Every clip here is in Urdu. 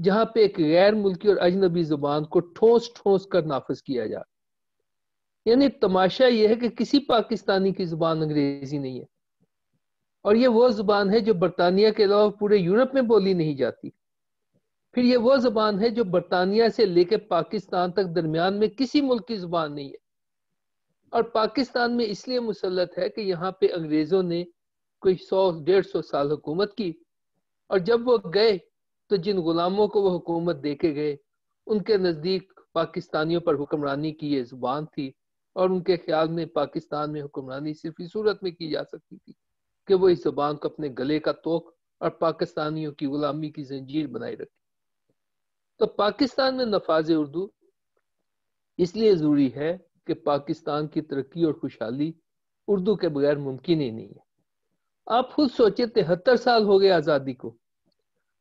جہاں پہ ایک غیر ملکی اور اجنبی زبان کو ٹھوس ٹھوس کر نافذ کیا جا رہا۔ یعنی تماشا یہ ہے کہ کسی پاکستانی کی زبان انگریزی نہیں ہے، اور یہ وہ زبان ہے جو برطانیہ کے علاوہ پورے یورپ میں بولی نہیں جاتی۔ پھر یہ وہ زبان ہے جو برطانیہ سے لے کے پاکستان تک درمیان میں کسی ملک کی زبان نہیں ہے، اور پاکستان میں اس لیے مسلط ہے کہ یہاں پہ انگریزوں نے کوئی 100-150 سال حکومت کی، اور جب وہ گئے تو جن غلاموں کو وہ حکومت دے کے گئے ان کے نزدیک پاکستانیوں پر حکمرانی کی یہ زبان تھی، اور ان کے خیال میں پاکستان میں حکمرانی صرف اس صورت میں کی جا سکتی تھی کہ وہ اس زبان کو اپنے گلے کا توق اور پاکستانیوں کی غلامی کی زنجیر بنائے رکھے۔ تو پاکستان میں نفاذ اردو اس لیے ضروری ہے کہ پاکستان کی ترقی اور خوشحالی اردو کے بغیر ممکن ہی نہیں ہے۔ آپ خود سوچیں، 73 سال ہو گئے آزادی کو،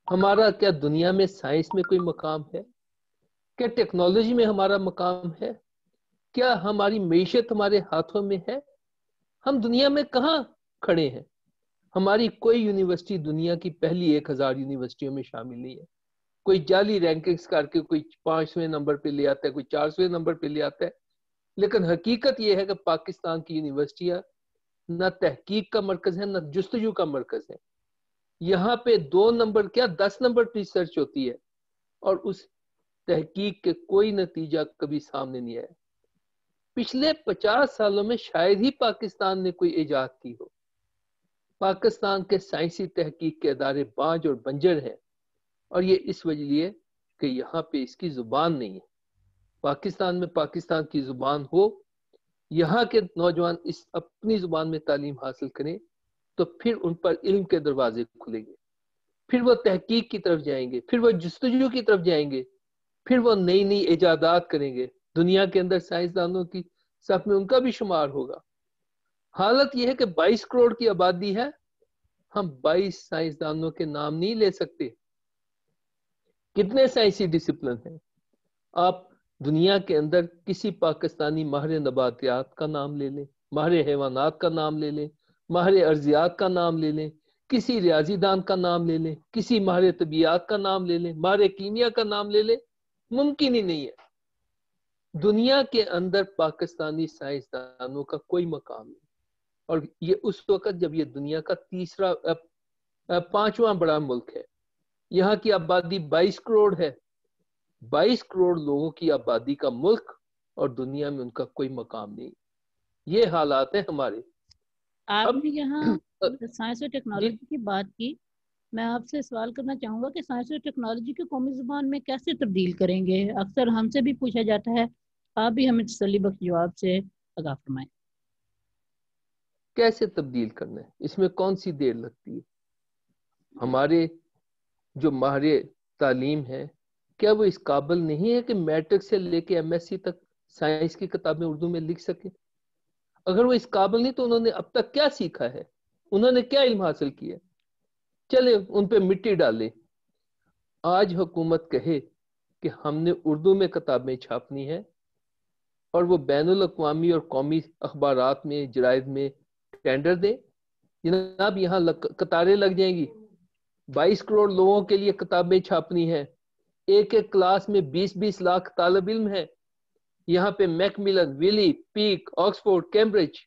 ہمارا کیا دنیا میں سائنس میں کوئی مقام ہے؟ کیا ٹیکنالوجی میں ہمارا مقام ہے؟ کیا ہماری معیشت ہمارے ہاتھوں میں ہے؟ ہم دنیا میں کہاں کھڑے ہیں؟ ہماری کوئی یونیورسٹی دنیا کی پہلی 1000 یونیورسٹیوں میں شامل نہیں ہے۔ کوئی جعلی رینکنگز کر کے کوئی 5ویں نمبر پہ لے آتا ہے، کوئی 400 نمبر پہ لے آتا ہے، لیکن حقیقت یہ ہے کہ پاکستان کی یونیورسٹیاں نہ تحقیق کا مرکز ہے نہ جستجو کا مرکز ہے۔ یہاں پہ 2 نمبر کیا 10 نمبر پہ ریسرچ ہوتی ہے، اور اس تحقیق کے کوئی نتیجہ کبھی سامنے نہیں آیا۔ پچھلے 50 سالوں میں شاید ہی پاکستان نے کوئی ایجاد کی ہو۔ پاکستان کے سائنسی تحقیق کے ادارے بانج اور بنجر ہیں، اور یہ اس وجہ لیے کہ یہاں پہ اس کی زبان نہیں ہے۔ پاکستان میں پاکستان کی زبان ہو، یہاں کے نوجوان اس اپنی زبان میں تعلیم حاصل کریں، تو پھر ان پر علم کے دروازے کھلیں گے، پھر وہ تحقیق کی طرف جائیں گے، پھر وہ جستجو کی طرف جائیں گے، پھر وہ نئی نئی ایجادات کریں گے، دنیا کے اندر سائنسدانوں کی صف میں ان کا بھی شمار ہوگا۔ حالت یہ ہے کہ 22 کروڑ کی آبادی ہے، ہم 22 سائنسدانوں کے نام نہیں لے سکتے۔ کتنے سائنسی ڈسپلن ہیں؟ آپ دنیا کے اندر کسی پاکستانی ماہر نباتیات کا نام لے لیں، ماہر حیوانات کا نام لے لیں، ماہر ارضیات کا نام لے لیں، کسی ریاضی دان کا نام لے لیں، کسی ماہر طبیعیات کا نام لے لیں، ماہر کیمیا کا نام لے لیں، ممکن ہی نہیں ہے۔ دنیا کے اندر پاکستانی سائنسدانوں کا کوئی مقام نہیں، اور یہ اس وقت جب یہ دنیا کا 5واں بڑا ملک ہے۔ یہاں کی آبادی 22 کروڑ ہے، 22 کروڑ لوگوں کی آبادی کا ملک، اور دنیا میں ان کا کوئی مقام نہیں۔ یہ حالات ہیں ہمارے۔ آپ اب نے یہاں سائنس اور ٹیکنالوجی کی بات کی، میں آپ سے سوال کرنا چاہوں گا کہ سائنس اور ٹیکنالوجی کو قومی زبان میں کیسے تبدیل کریں گے؟ اکثر ہم سے بھی پوچھا جاتا ہے، آپ بھی ہمیں تسلی بخش جواب سے آگاہ فرمائیں۔ کیسے تبدیل کرنا ہے؟ اس میں کون سی دیر لگتی ہے؟ ہمارے جو ماہر تعلیم ہے، کیا وہ اس قابل نہیں ہے کہ میٹرک سے لے کے MSc تک سائنس کی کتابیں اردو میں لکھ سکیں؟ اگر وہ اس قابل نہیں تو انہوں نے اب تک کیا سیکھا ہے؟ انہوں نے کیا علم حاصل کیا؟ چلے ان پہ مٹی ڈالے۔ آج حکومت کہے کہ ہم نے اردو میں کتابیں چھاپنی ہے، اور وہ بین الاقوامی اور قومی اخبارات میں، جرائد میں ٹینڈر دے، جناب یہاں قطاریں لگ جائیں گی، 22 کروڑ لوگوں کے لیے کتابیں چھاپنی ہے، ایک ایک کلاس میں 20-20 لاکھ طالب علم ہے، یہاں پہ میک ملن، ویلی، پیک، آکسفورڈ، کیمبرج،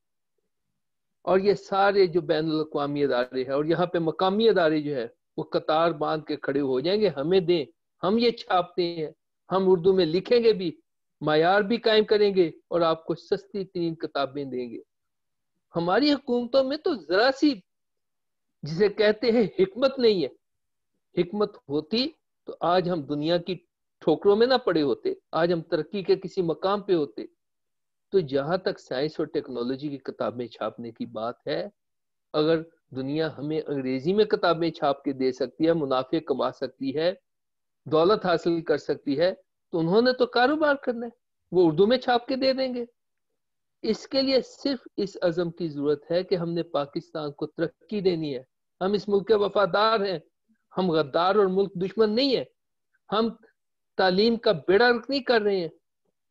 اور یہ سارے جو بین الاقوامی ادارے ہیں، اور یہاں پہ مقامی ادارے جو ہے وہ قطار باندھ کے کھڑے ہو جائیں گے، ہمیں دیں، ہم یہ چھاپتے ہیں، ہم اردو میں لکھیں گے بھی، معیار بھی قائم کریں گے، اور آپ کو سستی ترین کتابیں دیں گے۔ ہماری حکومتوں میں تو ذرا سی جسے کہتے ہیں حکمت نہیں ہے۔ حکمت ہوتی تو آج ہم دنیا کی ٹھوکروں میں نہ پڑے ہوتے، آج ہم ترقی کے کسی مقام پہ ہوتے۔ تو جہاں تک سائنس اور ٹیکنالوجی کی کتابیں چھاپنے کی بات ہے، اگر دنیا ہمیں انگریزی میں کتابیں چھاپ کے دے سکتی ہے، منافع کما سکتی ہے، دولت حاصل کر سکتی ہے، تو انہوں نے تو کاروبار کرنا ہے، وہ اردو میں چھاپ کے دے دیں گے۔ اس کے لیے صرف اس عزم کی ضرورت ہے کہ ہم نے پاکستان کو ترقی دینی ہے۔ ہم اس ملک کے وفادار ہیں، ہم غدار اور ملک دشمن نہیں ہیں، ہم تعلیم کا بیڑا رک نہیں کر رہے ہیں۔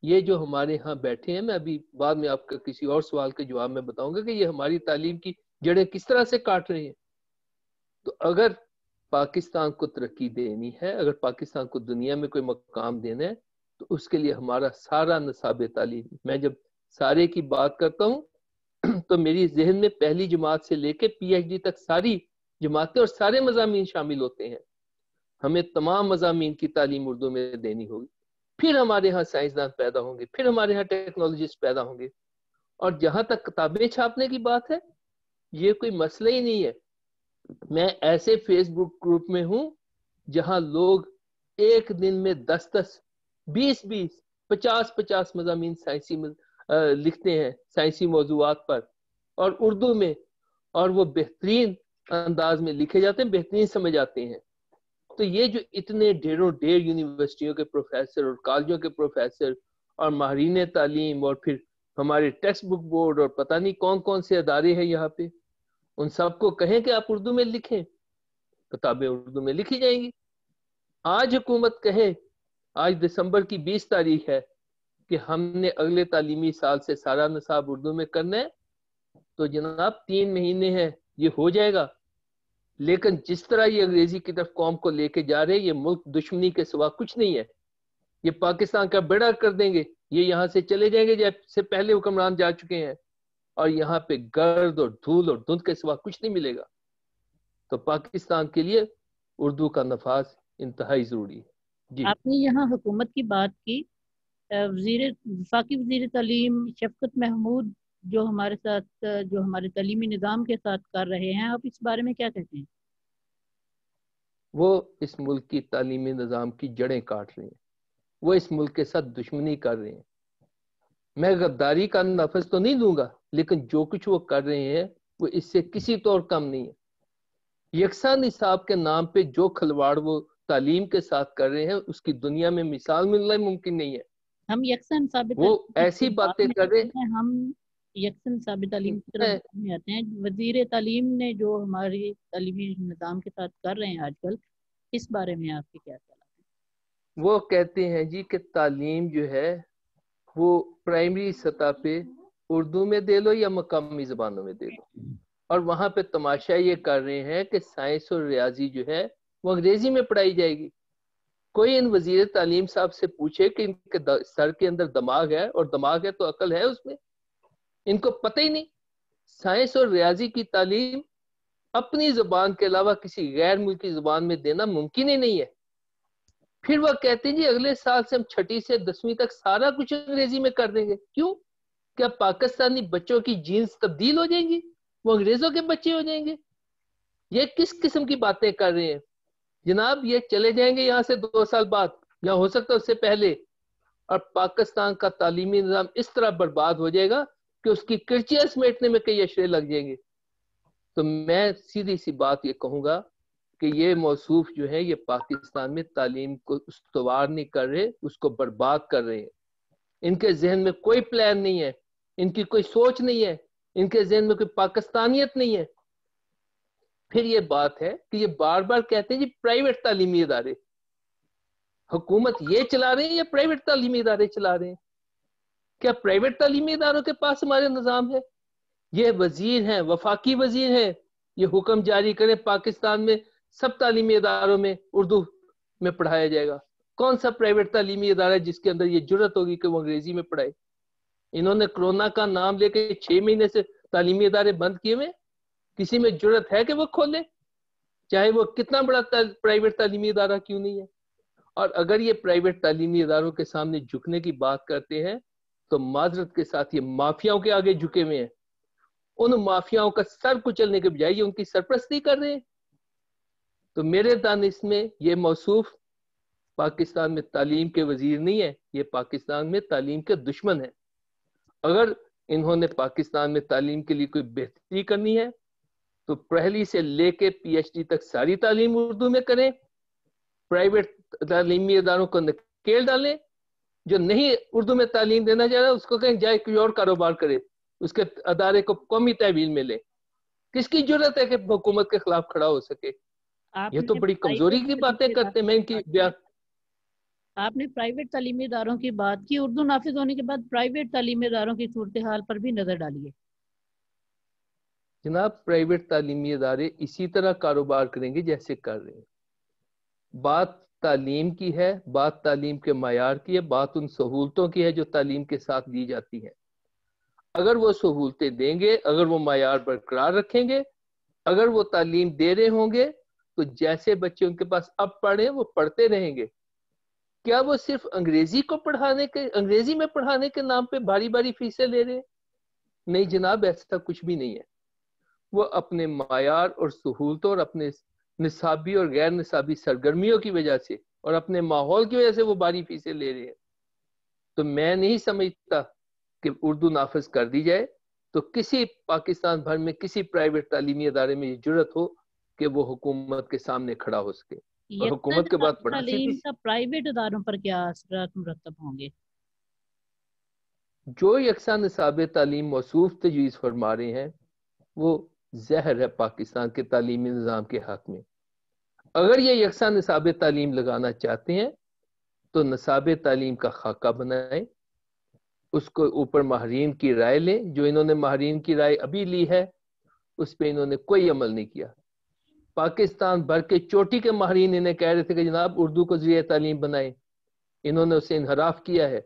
یہ جو ہمارے ہاں بیٹھے ہیں، میں ابھی بعد میں آپ کا کسی اور سوال کے جواب میں بتاؤں گا کہ یہ ہماری تعلیم کی جڑیں کس طرح سے کاٹ رہے ہیں۔ تو اگر پاکستان کو ترقی دینی ہے، اگر پاکستان کو دنیا میں کوئی مقام دینا ہے تو اس کے لیے ہمارا سارا نصاب تعلیم، میں جب سارے کی بات کرتا ہوں تو میری ذہن میں پہلی جماعت سے لے کے پی ایچ ڈی تک ساری جماعتیں اور سارے مضامین شامل ہوتے ہیں. ہمیں تمام مضامین کی تعلیم اردو میں دینی ہوگی، پھر ہمارے ہاں سائنسدان پیدا ہوں گے، پھر ہمارے ہاں ٹیکنالوجسٹ پیدا ہوں گے. اور جہاں تک کتابیں چھاپنے کی بات ہے، یہ کوئی مسئلہ ہی نہیں ہے. میں ایسے فیس بک گروپ میں ہوں جہاں لوگ ایک دن میں 10 20 50 مضامین سائنسی لکھتے ہیں سائنسی موضوعات پر اور اردو میں، اور وہ بہترین انداز میں لکھے جاتے ہیں، بہترین سمجھ آتے ہیں. تو یہ جو اتنے ڈھیروں ڈھیر یونیورسٹیوں کے پروفیسر اور کالجوں کے پروفیسر اور ماہرین تعلیم اور پھر ہمارے ٹیکسٹ بک بورڈ اور پتہ نہیں کون کون سے ادارے ہیں یہاں پہ، ان سب کو کہیں کہ آپ اردو میں لکھیں، کتابیں اردو میں لکھی جائیں گی. آج حکومت کہے، آج دسمبر کی 20 تاریخ ہے، کہ ہم نے اگلے تعلیمی سال سے سارا نصاب اردو میں کرنا ہے، تو جناب 3 مہینے ہیں، یہ ہو جائے گا. لیکن جس طرح یہ انگریزی کی طرف قوم کو لے کے جا رہے، یہ ملک دشمنی کے سوا کچھ نہیں ہے. یہ پاکستان کا بیڑا کر دیں گے، یہ یہاں سے چلے جائیں گے جب سے پہلے حکمران جا چکے ہیں، اور یہاں پہ گرد اور دھول اور دھند کے سوا کچھ نہیں ملے گا. تو پاکستان کے لیے اردو کا نفاذ انتہائی ضروری ہے. جی آپ نے یہاں حکومت کی بات کی، وفاقی وزیر تعلیم شفقت محمود جو ہمارے ساتھ جو ہمارے تعلیمی نظام کے ساتھ کر رہے ہیں، آپ اس بارے میں کیا کہتے ہیں؟ وہ اس ملک کی تعلیمی نظام کی جڑیں کاٹ رہے ہیں، وہ اس ملک کے ساتھ دشمنی کر رہے ہیں. میں غداری کا نفذ تو نہیں دوں گا، لیکن جو کچھ وہ کر رہے ہیں وہ اس سے کسی طور کم نہیں ہے. یکساں نصاب کے نام پہ جو کھلواڑ وہ تعلیم کے ساتھ کر رہے ہیں، اس کی دنیا میں مثال ملنا ممکن نہیں ہے. ہم یکساں ثابت وہ تعلیم ایسی کے بات باتیں میں کر آتے رہے ہیں، ہم یکساں ثابت تعلیم کی طرف بعد میں آتے ہیں. وزیر تعلیم نے جو ہماری تعلیمی نظام کے ساتھ کر رہے ہیں آج کل، اس بارے میں آپ کے کیا خیال ہیں؟ وہ کہتے ہیں جی کہ تعلیم جو ہے وہ پرائمری سطح پہ اردو میں دے لو یا مقامی زبانوں میں دے لو، اور وہاں پہ تماشا یہ کر رہے ہیں کہ سائنس اور ریاضی جو ہے وہ انگریزی میں پڑھائی جائے گی. کوئی ان وزیر تعلیم صاحب سے پوچھے کہ ان کے سر کے اندر دماغ ہے، اور دماغ ہے تو عقل ہے اس میں؟ ان کو پتہ ہی نہیں. سائنس اور ریاضی کی تعلیم اپنی زبان کے علاوہ کسی غیر ملکی زبان میں دینا ممکن ہی نہیں ہے. پھر وہ کہتے ہیں جی اگلے سال سے ہم 6 سے 10ویں تک سارا کچھ انگریزی میں کر دیں گے. کیوں؟ کیا پاکستانی بچوں کی جینز تبدیل ہو جائیں گی، وہ انگریزوں کے بچے ہو جائیں گے؟ یہ کس قسم کی باتیں کر رہے ہیں جناب؟ یہ چلے جائیں گے یہاں سے 2 سال بعد، یا ہو سکتا ہے اس سے پہلے، اور پاکستان کا تعلیمی نظام اس طرح برباد ہو جائے گا کہ اس کی کرچیاں سمیٹنے میں کئی اشرے لگ جائیں گے. تو میں سیدھی سی بات یہ کہوں گا کہ یہ موصوف جو ہے یہ پاکستان میں تعلیم کو استوار نہیں کر رہے، اس کو برباد کر رہے ہیں. ان کے ذہن میں کوئی پلان نہیں ہے، ان کی کوئی سوچ نہیں ہے، ان کے ذہن میں کوئی پاکستانیت نہیں ہے. پھر یہ بات ہے کہ یہ بار بار کہتے ہیں جی پرائیویٹ تعلیمی ادارے. حکومت یہ چلا رہے ہیں یا پرائیویٹ تعلیمی ادارے چلا رہے ہیں؟ کیا پرائیویٹ تعلیمی اداروں کے پاس ہمارے نظام ہے؟ یہ وزیر ہیں، وفاقی وزیر ہیں، یہ حکم جاری کریں پاکستان میں سب تعلیمی اداروں میں اردو میں پڑھایا جائے گا. کون سا پرائیویٹ تعلیمی ادارہ ہے جس کے اندر یہ جرت ہوگی کہ وہ انگریزی میں پڑھائے؟ انہوں نے کرونا کا نام لے کے 6 مہینے سے تعلیمی ادارے بند کیے ہوئے. کسی میں جرت ہے کہ وہ کھولے، چاہے وہ کتنا بڑا پرائیویٹ تعلیمی ادارہ کیوں نہیں ہے؟ اور اگر یہ پرائیویٹ تعلیمی اداروں کے سامنے جھکنے کی بات کرتے ہیں تو معذرت کے ساتھ یہ مافیاؤں کے آگے جھکے ہوئے ہیں. ان مافیاؤں کا سر کچلنے کے بجائے یہ ان کی سرپرستی کر رہے ہیں. تو میرے دانش میں یہ موصوف پاکستان میں تعلیم کے وزیر نہیں ہے، یہ پاکستان میں تعلیم کے دشمن ہیں. اگر انہوں نے پاکستان میں تعلیم کے لیے کوئی بہتری کرنی ہے تو پہلی سے لے کے پی ایچ ڈی تک ساری تعلیم اردو میں کریں، پرائیویٹ تعلیمی اداروں کو نکیل ڈالیں. جو نہیں اردو میں تعلیم دینا چاہ رہا اس کو کہیں جائے کوئی اور کاروبار کرے، اس کے ادارے کو قومی تحویل میں لے. کس کی ضرورت ہے کہ حکومت کے خلاف کھڑا ہو سکے؟ آپ یہ نے تو بڑی کمزوری پرائیویٹ کی باتیں تعلیمی کرتے ہیں. اداروں میں کی ان کی بات کی، بیان آپ نے پرائیویٹ تعلیمی اداروں کی بات کی، اردو نافذ ہونے کے بعد پرائیویٹ تعلیمی اداروں کی صورتحال پر بھی نظر ڈالیے. جناب پرائیویٹ تعلیمی ادارے اسی طرح کاروبار کریں گے جیسے کر رہے ہیں. بات تعلیم کی ہے، بات تعلیم کے معیار کی ہے، بات ان سہولتوں کی ہے جو تعلیم کے ساتھ دی جاتی ہیں. اگر وہ سہولتیں دیں گے، اگر وہ معیار برقرار رکھیں گے، اگر وہ تعلیم دے رہے ہوں گے، تو جیسے بچے ان کے پاس اب پڑھیں وہ پڑھتے رہیں گے. کیا وہ صرف انگریزی میں پڑھانے کے نام پہ بھاری بھاری فیسیں لے رہے ہیں؟ نہیں جناب، ایسا کچھ بھی نہیں ہے. وہ اپنے معیار اور سہولتوں اور اپنے نصابی اور غیر نصابی سرگرمیوں کی وجہ سے اور اپنے ماحول کی وجہ سے وہ بھاری فیسیں لے رہے ہیں. تو میں نہیں سمجھتا کہ اردو نافذ کر دی جائے تو کسی پاکستان بھر میں کسی پرائیویٹ تعلیمی ادارے میں یہ جرت ہو کہ وہ حکومت کے سامنے کھڑا ہو سکے. اور حکومت کے بعد بڑا تعلیم کا پرائیویٹ اداروں پر کیا اثرات مرتب ہوں گے؟ جو یکساں نصاب تعلیم موصوف تجویز فرما رہے ہیں وہ زہر ہے پاکستان کے تعلیمی نظام کے حق میں. اگر یہ یکساں نصاب تعلیم لگانا چاہتے ہیں تو نصاب تعلیم کا خاکہ بنائیں، اس کو اوپر ماہرین کی رائے لیں. جو انہوں نے ماہرین کی رائے ابھی لی ہے اس پہ انہوں نے کوئی عمل نہیں کیا. پاکستان بھر کے چوٹی کے ماہرین انہیں کہہ رہے تھے کہ جناب اردو کو ذریعہ تعلیم بنائیں، انہوں نے اسے انحراف کیا ہے.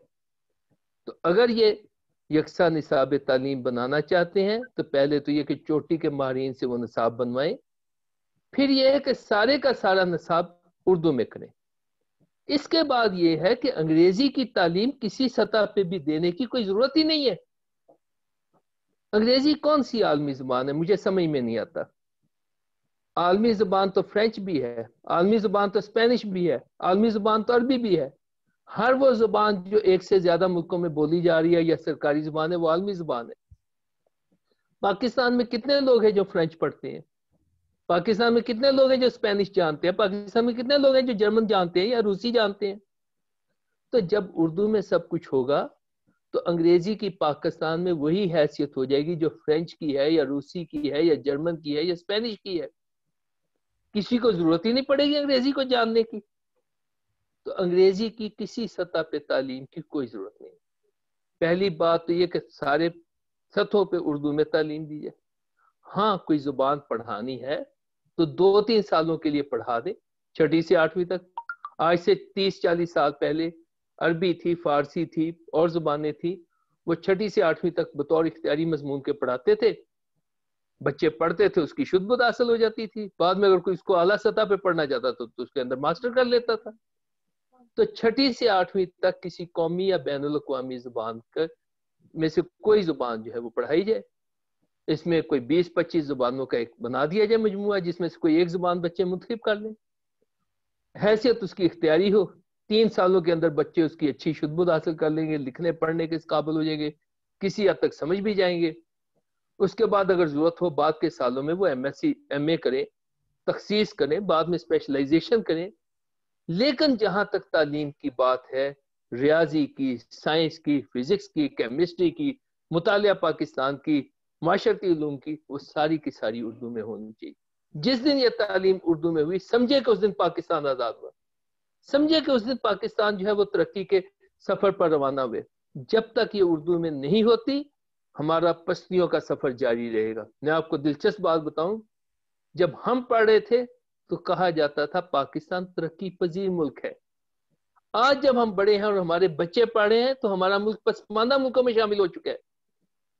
تو اگر یہ یکساں نصاب تعلیم بنانا چاہتے ہیں تو پہلے تو یہ کہ چوٹی کے ماہرین سے وہ نصاب بنوائیں، پھر یہ ہے کہ سارے کا سارا نصاب اردو میں کریں. اس کے بعد یہ ہے کہ انگریزی کی تعلیم کسی سطح پہ بھی دینے کی کوئی ضرورت ہی نہیں ہے. انگریزی کون سی عالمی زبان ہے؟ مجھے سمجھ میں نہیں آتا. عالمی زبان تو فرینچ بھی ہے، عالمی زبان تو اسپینش بھی ہے، عالمی زبان تو عربی بھی ہے. ہر وہ زبان جو ایک سے زیادہ ملکوں میں بولی جا رہی ہے یا سرکاری زبان ہے وہ عالمی زبان ہے. پاکستان میں کتنے لوگ ہیں جو فرینچ پڑھتے ہیں؟ پاکستان میں کتنے لوگ ہیں جو اسپینش جانتے ہیں؟ پاکستان میں کتنے لوگ ہیں جو جرمن جانتے ہیں یا روسی جانتے ہیں؟ تو جب اردو میں سب کچھ ہوگا تو انگریزی کی پاکستان میں وہی حیثیت ہو جائے گی جو فرینچ کی ہے یا روسی کی ہے یا جرمن کی ہے یا اسپینش کی ہے. کسی کو ضرورت ہی نہیں پڑے گی انگریزی کو جاننے کی. تو انگریزی کی کسی سطح پہ تعلیم کی کوئی ضرورت نہیں. پہلی بات تو یہ کہ سارے سطحوں پہ اردو میں تعلیم دی جائے. ہاں کوئی زبان پڑھانی ہے تو 2-3 سالوں کے لیے پڑھا دیں، 6 سے 8ویں تک. آج سے 30-40 سال پہلے عربی تھی، فارسی تھی اور زبانیں تھی، وہ 6 سے 8ویں تک بطور اختیاری مضمون کے پڑھاتے تھے. بچے پڑھتے تھے، اس کی شدھ بدھ حاصل ہو جاتی تھی. بعد میں اگر کوئی اس کو اعلیٰ سطح پہ پڑھنا چاہتا تو اس کے اندر ماسٹر کر لیتا تھا. تو 6 سے 8ویں تک کسی قومی یا بین الاقوامی زبان میں سے کوئی زبان جو ہے وہ پڑھائی جائے. اس میں کوئی 20-25 زبانوں کا ایک بنا دیا جائے مجموعہ، جس میں سے کوئی ایک زبان بچے منتخب کر لیں، حیثیت اس کی اختیاری ہو. 3 سالوں کے اندر بچے اس کی اچھی شدھ بدھ حاصل کر لیں گے، لکھنے پڑھنے کے قابل ہو جائیں گے، کسی حد تک سمجھ بھی جائیں گے. اس کے بعد اگر ضرورت ہو بعد کے سالوں میں وہ ایم اے کریں، تخصیص کریں، بعد میں اسپیشلائزیشن کریں. لیکن جہاں تک تعلیم کی بات ہے، ریاضی کی، سائنس کی، فزکس کی، کیمسٹری کی، مطالعہ پاکستان کی، معاشرتی علوم کی، وہ ساری کی ساری اردو میں ہونی چاہیے. جس دن یہ تعلیم اردو میں ہوئی سمجھے کہ اس دن پاکستان آزاد ہوا، سمجھے کہ اس دن پاکستان جو ہے وہ ترقی کے سفر پر روانہ ہوئے. جب تک یہ اردو میں نہیں ہوتی ہمارا پستیوں کا سفر جاری رہے گا. میں آپ کو دلچسپ بات بتاؤں، جب ہم پڑھ رہے تھے تو کہا جاتا تھا پاکستان ترقی پذیر ملک ہے. آج جب ہم بڑے ہیں اور ہمارے بچے پڑھ رہے ہیں تو ہمارا ملک پسماندہ ملکوں میں شامل ہو چکا ہے.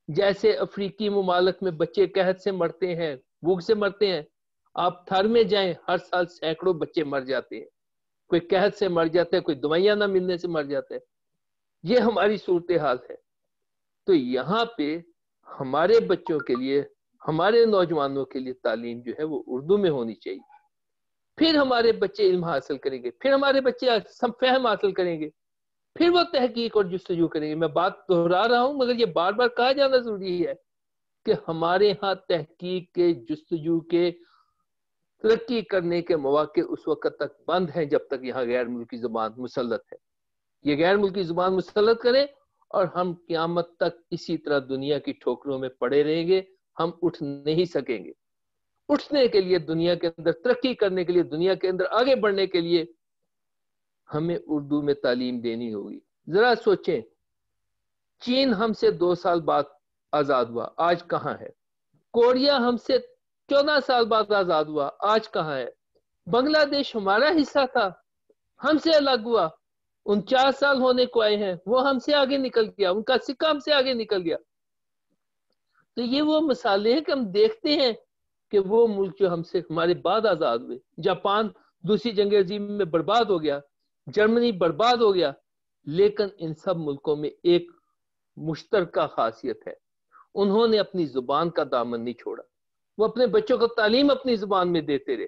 جیسے افریقی ممالک میں بچے قحط سے مرتے ہیں، بھوک سے مرتے ہیں، آپ تھر میں جائیں ہر سال سینکڑوں بچے مر جاتے ہیں. کوئی قحط سے مر جاتا ہے، کوئی دوائیاں نہ ملنے سے مر جاتا ہے. یہ ہماری صورتحال ہے. تو یہاں پہ ہمارے بچوں کے لیے، ہمارے نوجوانوں کے لیے تعلیم جو ہے وہ اردو میں ہونی چاہیے. پھر ہمارے بچے علم حاصل کریں گے، پھر ہمارے بچے فہم حاصل کریں گے، پھر وہ تحقیق اور جستجو کریں گے. میں بات دہرا رہا ہوں مگر یہ بار بار کہا جانا ضروری ہے کہ ہمارے ہاں تحقیق کے، جستجو کے، ترقی کرنے کے مواقع اس وقت تک بند ہیں جب تک یہاں غیر ملکی زبان مسلط ہے. یہ غیر ملکی زبان مسلط کریں اور ہم قیامت تک اسی طرح دنیا کی ٹھوکروں میں پڑے رہیں گے. ہم اٹھ نہیں سکیں گے. اٹھنے کے لیے، دنیا کے اندر ترقی کرنے کے لیے، دنیا کے اندر آگے بڑھنے کے لیے ہمیں اردو میں تعلیم دینی ہوگی. ذرا سوچیں، چین ہم سے 2 سال بعد آزاد ہوا، آج کہاں ہے؟ کوریا ہم سے 14 سال بعد آزاد ہوا، آج کہاں ہے؟ بنگلہ دیش ہمارا حصہ تھا، ہم سے الگ ہوا، 49 سال ہونے کو آئے ہیں، وہ ہم سے آگے نکل گیا، ان کا سکہ ہم سے آگے نکل گیا۔ تو یہ وہ مثالیں ہیں کہ ہم دیکھتے ہیں کہ وہ ملک جو ہم سے ہمارے بعد آزاد ہوئے، جاپان دوسری جنگ عظیم میں برباد ہو گیا، جرمنی برباد ہو گیا، لیکن ان سب ملکوں میں ایک مشترکہ خاصیت ہے، انہوں نے اپنی زبان کا دامن نہیں چھوڑا، وہ اپنے بچوں کو تعلیم اپنی زبان میں دیتے رہے۔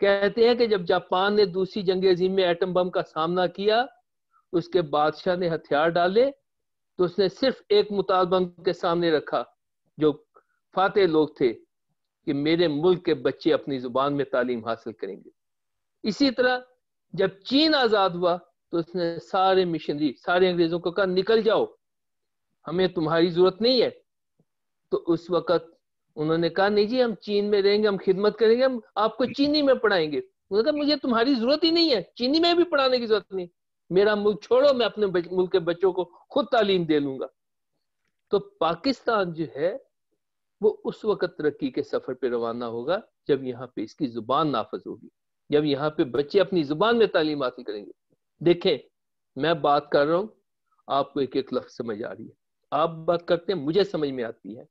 کہتے ہیں کہ جب جاپان نے دوسری جنگ عظیم میں ایٹم بم کا سامنا کیا، اس کے بادشاہ نے ہتھیار ڈالے تو اس نے صرف ایک مطالبہ کے سامنے رکھا جو فاتح لوگ تھے، کہ میرے ملک کے بچے اپنی زبان میں تعلیم حاصل کریں گے۔ اسی طرح جب چین آزاد ہوا تو اس نے سارے مشنری، سارے انگریزوں کو کہا نکل جاؤ، ہمیں تمہاری ضرورت نہیں ہے۔ تو اس وقت انہوں نے کہا نہیں جی، ہم چین میں رہیں گے، ہم خدمت کریں گے، ہم آپ کو چینی میں پڑھائیں گے۔ انہوں نے کہا مجھے تمہاری ضرورت ہی نہیں ہے، چینی میں بھی پڑھانے کی ضرورت نہیں، میرا ملک چھوڑو، میں اپنے ملک کے بچوں کو خود تعلیم دے لوں گا۔ تو پاکستان جو ہے وہ اس وقت ترقی کے سفر پہ روانہ ہوگا جب یہاں پہ اس کی زبان نافذ ہوگی، جب یہاں پہ بچے اپنی زبان میں تعلیم حاصل کریں گے۔ دیکھیں میں بات کر رہا ہوں، آپ کو ایک ایک لفظ سمجھ آ رہی ہے، آپ بات کرتے ہیں مجھے سمجھ میں آتی ہے۔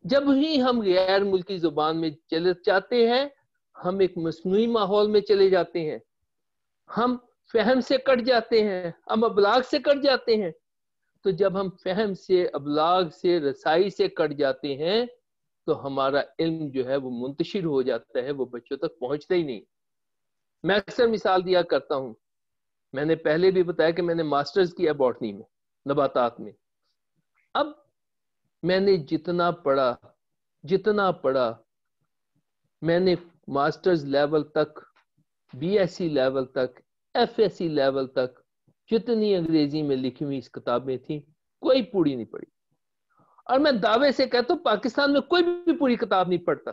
جب ہی ہم غیر ملکی زبان میں چلے جاتے ہیں، ہم ایک مصنوعی ماحول میں چلے جاتے ہیں، ہم فہم سے کٹ جاتے ہیں، ہم ابلاغ سے کٹ جاتے ہیں۔ تو جب ہم فہم سے، ابلاغ سے، رسائی سے کٹ جاتے ہیں تو ہمارا علم جو ہے وہ منتشر ہو جاتا ہے، وہ بچوں تک پہنچتا ہی نہیں۔ میں اکثر مثال دیا کرتا ہوں، میں نے پہلے بھی بتایا کہ میں نے ماسٹرز کیا باٹنی میں، نباتات میں۔ اب میں نے جتنا پڑھا میں نے ماسٹرز لیول تک، بی ایس سی لیول تک، ایف ایس سی لیول تک جتنی انگریزی میں لکھی ہوئی اس کتابیں تھیں کوئی پوری نہیں پڑھی، اور میں دعوے سے کہتا ہوں پاکستان میں کوئی بھی پوری کتاب نہیں پڑھتا۔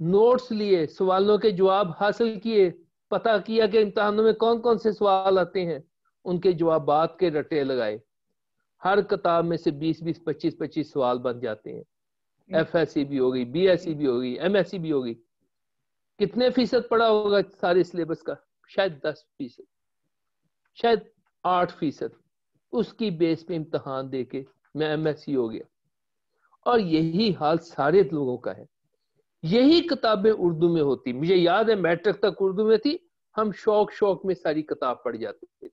نوٹس لیے، سوالوں کے جواب حاصل کیے، پتہ کیا کہ امتحانوں میں کون کون سے سوال آتے ہیں، ان کے جوابات کے رٹے لگائے۔ ہر کتاب میں سے 20 25 سوال بن جاتے ہیں، ایف ایس سی بھی ہوگی، بی ایس سی بھی ہوگی، ایم ایس سی بھی ہوگی۔ کتنے فیصد پڑھا ہوگا سارے سلیبس کا؟ شاید 10%، شاید 8%۔ اس کی بیس پہ امتحان دے کے میں ایم ایس سی ہو گیا، اور یہی حال سارے لوگوں کا ہے۔ یہی کتابیں اردو میں ہوتی، مجھے یاد ہے میٹرک تک اردو میں تھی، ہم شوق میں ساری کتاب پڑھ جاتے تھے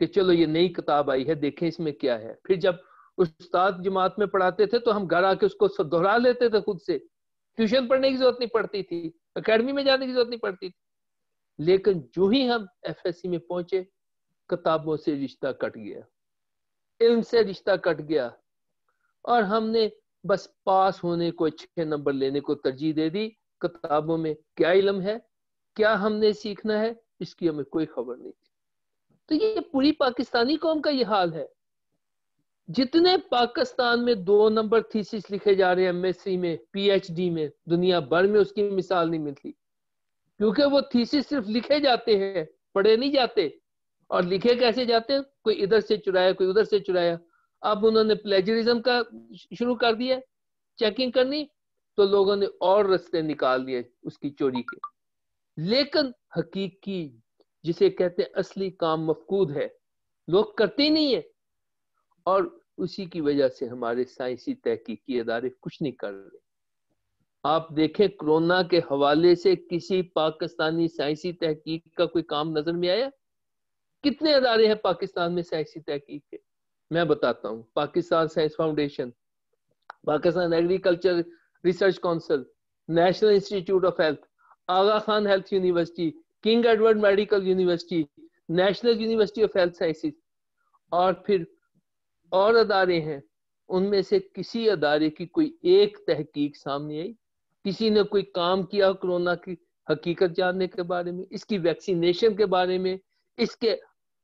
کہ چلو یہ نئی کتاب آئی ہے، دیکھیں اس میں کیا ہے۔ پھر جب استاد جماعت میں پڑھاتے تھے تو ہم گھر آ کے اس کو دہرا لیتے تھے خود سے، ٹیوشن پڑھنے کی ضرورت نہیں پڑتی تھی، اکیڈمی میں جانے کی ضرورت نہیں پڑتی تھی۔ لیکن جو ہی ہم ایف ایس سی میں پہنچے، کتابوں سے رشتہ کٹ گیا، علم سے رشتہ کٹ گیا، اور ہم نے بس پاس ہونے کو، اچھے نمبر لینے کو ترجیح دے دی۔ کتابوں میں کیا علم ہے، کیا ہم نے سیکھنا ہے، اس کی ہمیں کوئی خبر نہیں تھی۔ تو یہ پوری پاکستانی قوم کا یہ حال ہے۔ جتنے پاکستان میں 2 نمبر تھیسس لکھے جا رہے ہیں ایم ایس سی میں، پی ایچ ڈی میں، دنیا بھر میں اس کی مثال نہیں ملتی، کیونکہ وہ تھیسس صرف لکھے جاتے ہیں، پڑھے نہیں جاتے۔ اور لکھے کیسے جاتے ہیں؟ کوئی ادھر سے چرایا، کوئی ادھر سے چرایا۔ اب انہوں نے پلیجرزم کا شروع کر دیا، چیکنگ کرنی، تو لوگوں نے اور رستے نکال دیے اس کی چوری کے۔ لیکن حقیقی جسے کہتے ہیں اصلی کام مفقود ہے، لوگ کرتے ہی نہیں ہیں، اور اسی کی وجہ سے ہمارے سائنسی تحقیقی ادارے کچھ نہیں کر رہے۔ آپ دیکھیں کرونا کے حوالے سے کسی پاکستانی سائنسی تحقیق کا کوئی کام نظر میں آیا؟ کتنے ادارے ہیں پاکستان میں سائنسی تحقیق کے؟ میں بتاتا ہوں، Pakistan science foundation, Pakistan agriculture research council, national institute of health, Agha Khan health university, king Edward medical university, national university of health sciences, اور پھر اور ادارے ہیں۔ ان میں سے کسی ادارے کی کوئی ایک تحقیق سامنے آئی؟ کسی نے کوئی کام کیا کرونا کی حقیقت جاننے کے بارے میں، اس کی ویکسینیشن کے بارے میں، اس کے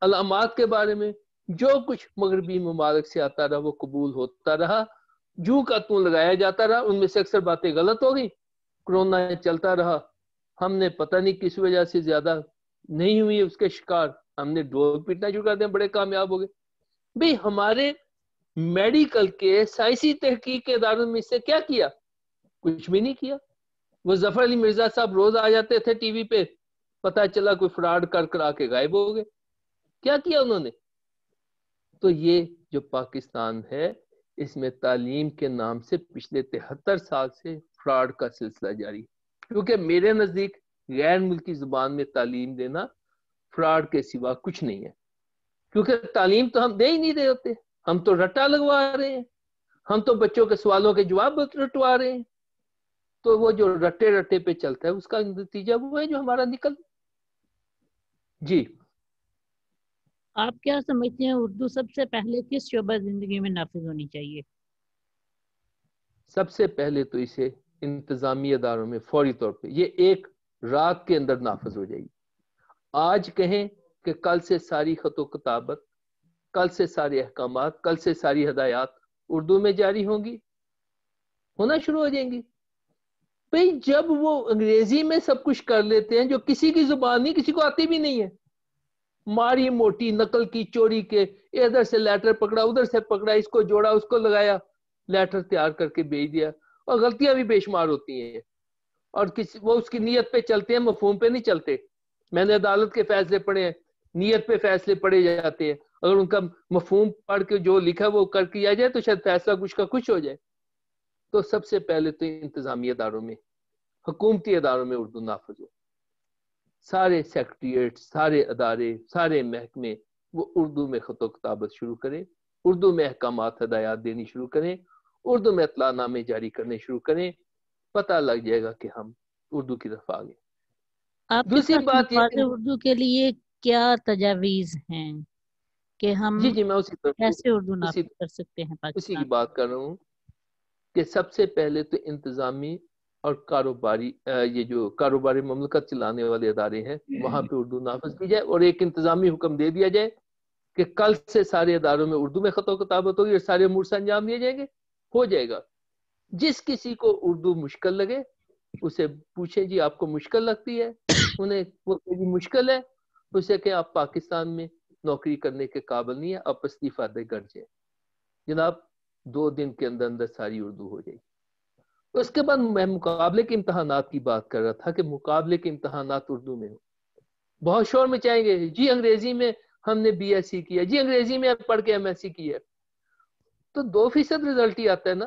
علامات کے بارے میں؟ جو کچھ مغربی ممالک سے آتا رہا وہ قبول ہوتا رہا، جو کا توں لگایا جاتا رہا، ان میں سے اکثر باتیں غلط ہو گئی، کرونا چلتا رہا۔ ہم نے پتہ نہیں کس وجہ سے زیادہ نہیں ہوئی اس کے شکار، ہم نے ڈھول پیٹنا شروع کر دیا، بڑے کامیاب ہو گئے۔ بھئی ہمارے میڈیکل کے سائنسی تحقیق کے اداروں میں اس سے کیا کیا؟ کچھ بھی نہیں کیا. وہ ظفر علی مرزا صاحب روز آ جاتے تھے ٹی وی پہ, پتا چلا کوئی فراڈ کرا کے غائب ہو گئے. کیا کیا انہوں نے؟ تو یہ جو پاکستان ہے اس میں تعلیم کے نام سے پچھلے 73 سال سے فراڈ کا سلسلہ جاری. کیونکہ میرے نزدیک غیر ملکی زبان میں تعلیم دینا فراڈ کے سوا کچھ نہیں ہے. کیونکہ تعلیم تو ہم دے ہی نہیں رہے ہوتے, ہم تو رٹا لگوا رہے ہیں, ہم تو بچوں کے سوالوں کے جواب رٹوا رہے ہیں. تو وہ جو رٹے پہ چلتا ہے اس کا نتیجہ وہ ہے جو ہمارا نکل. جی آپ کیا سمجھتے ہیں اردو سب سے پہلے کس شعبہ زندگی میں نافذ ہونی چاہیے؟ سب سے پہلے تو اسے انتظامی اداروں میں فوری طور پہ یہ ایک رات کے اندر نافذ ہو جائے گی. آج کہیں کہ کل سے ساری خط و کتابت, کل سے سارے احکامات, کل سے ساری ہدایات اردو میں جاری ہوں گی, ہونا شروع ہو جائیں گی. بھئی جب وہ انگریزی میں سب کچھ کر لیتے ہیں جو کسی کی زبان نہیں, کسی کو آتی بھی نہیں ہے, ماری موٹی نقل کی چوری کے, ادھر سے لیٹر پکڑا ادھر سے پکڑا, اس کو جوڑا اس کو لگایا, لیٹر تیار کر کے بھیج دیا, اور غلطیاں بھی بے شمار ہوتی ہیں, اور وہ اس کی نیت پہ چلتے ہیں, مفہوم پہ نہیں چلتے. میں نے عدالت کے فیصلے پڑھے ہیں, نیت پہ فیصلے پڑھے جاتے ہیں, اگر ان کا مفہوم پڑھ کے جو لکھا وہ کر کیا جائے تو شاید فیصلہ کچھ کا کچھ ہو جائے. تو سب سے پہلے تو انتظامی اداروں میں, حکومتی اداروں میں اردو نافذ ہو. سارے سیکریٹریٹ, سارے ادارے, سارے محکمے وہ اردو میں خط و کتابت شروع کریں, اردو میں احکامات ہدایات دینی شروع کریں, اردو میں اطلاع نامے جاری کرنے شروع کریں. پتہ لگ جائے گا کہ ہم اردو کی طرف آگے. آپ کے دوسری پاس بات یہ نفاذ اردو کے لیے کیا تجاویز ہیں کہ ہم جی میں کیسے اردو اسی نافذ کر سکتے ہیں کی پاکستان؟ بات کر رہا ہوں کہ سب سے پہلے تو انتظامی اور کاروباری یہ جو کاروباری مملکت چلانے والے ادارے ہیں وہاں پہ اردو نافذ کی جائے, اور ایک انتظامی حکم دے دیا جائے کہ کل سے سارے اداروں میں اردو میں خط و کتابت ہوگی اور سارے امور سے انجام دیے جائیں گے. ہو جائے گا. جس کسی کو اردو مشکل لگے اسے پوچھیں جی آپ کو مشکل لگتی ہے, انہیں وہ مشکل ہے, اسے کہ آپ پاکستان میں نوکری کرنے کے قابل نہیں ہے, آپ استعفیٰ دے کر جائیں. جناب 2 دن کے اندر اندر ساری اردو ہو جائے گی. اس کے بعد میں مقابلے کے امتحانات کی بات کر رہا تھا کہ مقابلے کے امتحانات اردو میں ہو. بہت شور مچائیں گے جی انگریزی میں ہم نے بی ایس سی کیا, جی انگریزی میں پڑھ کے ایم ایس سی کی ہے, تو 2% رزلٹ ہی آتا ہے نا.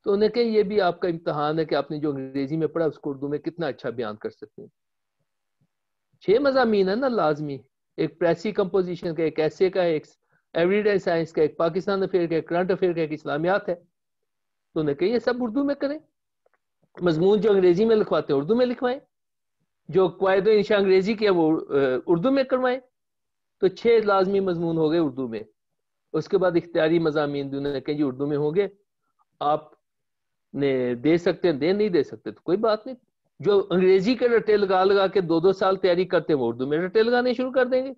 تو انہیں کہ یہ بھی آپ کا امتحان ہے کہ آپ نے جو انگریزی میں پڑھا اس کو اردو میں کتنا اچھا بیان کر سکتے ہیں. 6 مضامین ہے نا لازمی, ایک پریسی کمپوزیشن کا, ایک ایسے کا, ایک ایوری ڈے سائنس کا, ایک پاکستان افیئر کا, ایک کرنٹ افیئر کا, ایک اسلامیات ہے. تو انہیں کہ یہ سب اردو میں کریں. مضمون جو انگریزی میں لکھواتے ہیں اردو میں لکھوائیں, جو قواعد و انشاء انگریزی کی ہے وہ اردو میں کروائیں. تو 6 لازمی مضمون ہو گئے اردو میں. اس کے بعد اختیاری مضامین انہوں نے کہ جی اردو میں ہوں گے, آپ نے دے سکتے ہیں, دے نہیں دے سکتے تو کوئی بات نہیں. جو انگریزی کے رٹے لگا کے 2 سال تیاری کرتے ہیں وہ اردو میں رٹے لگانے شروع کر دیں گے.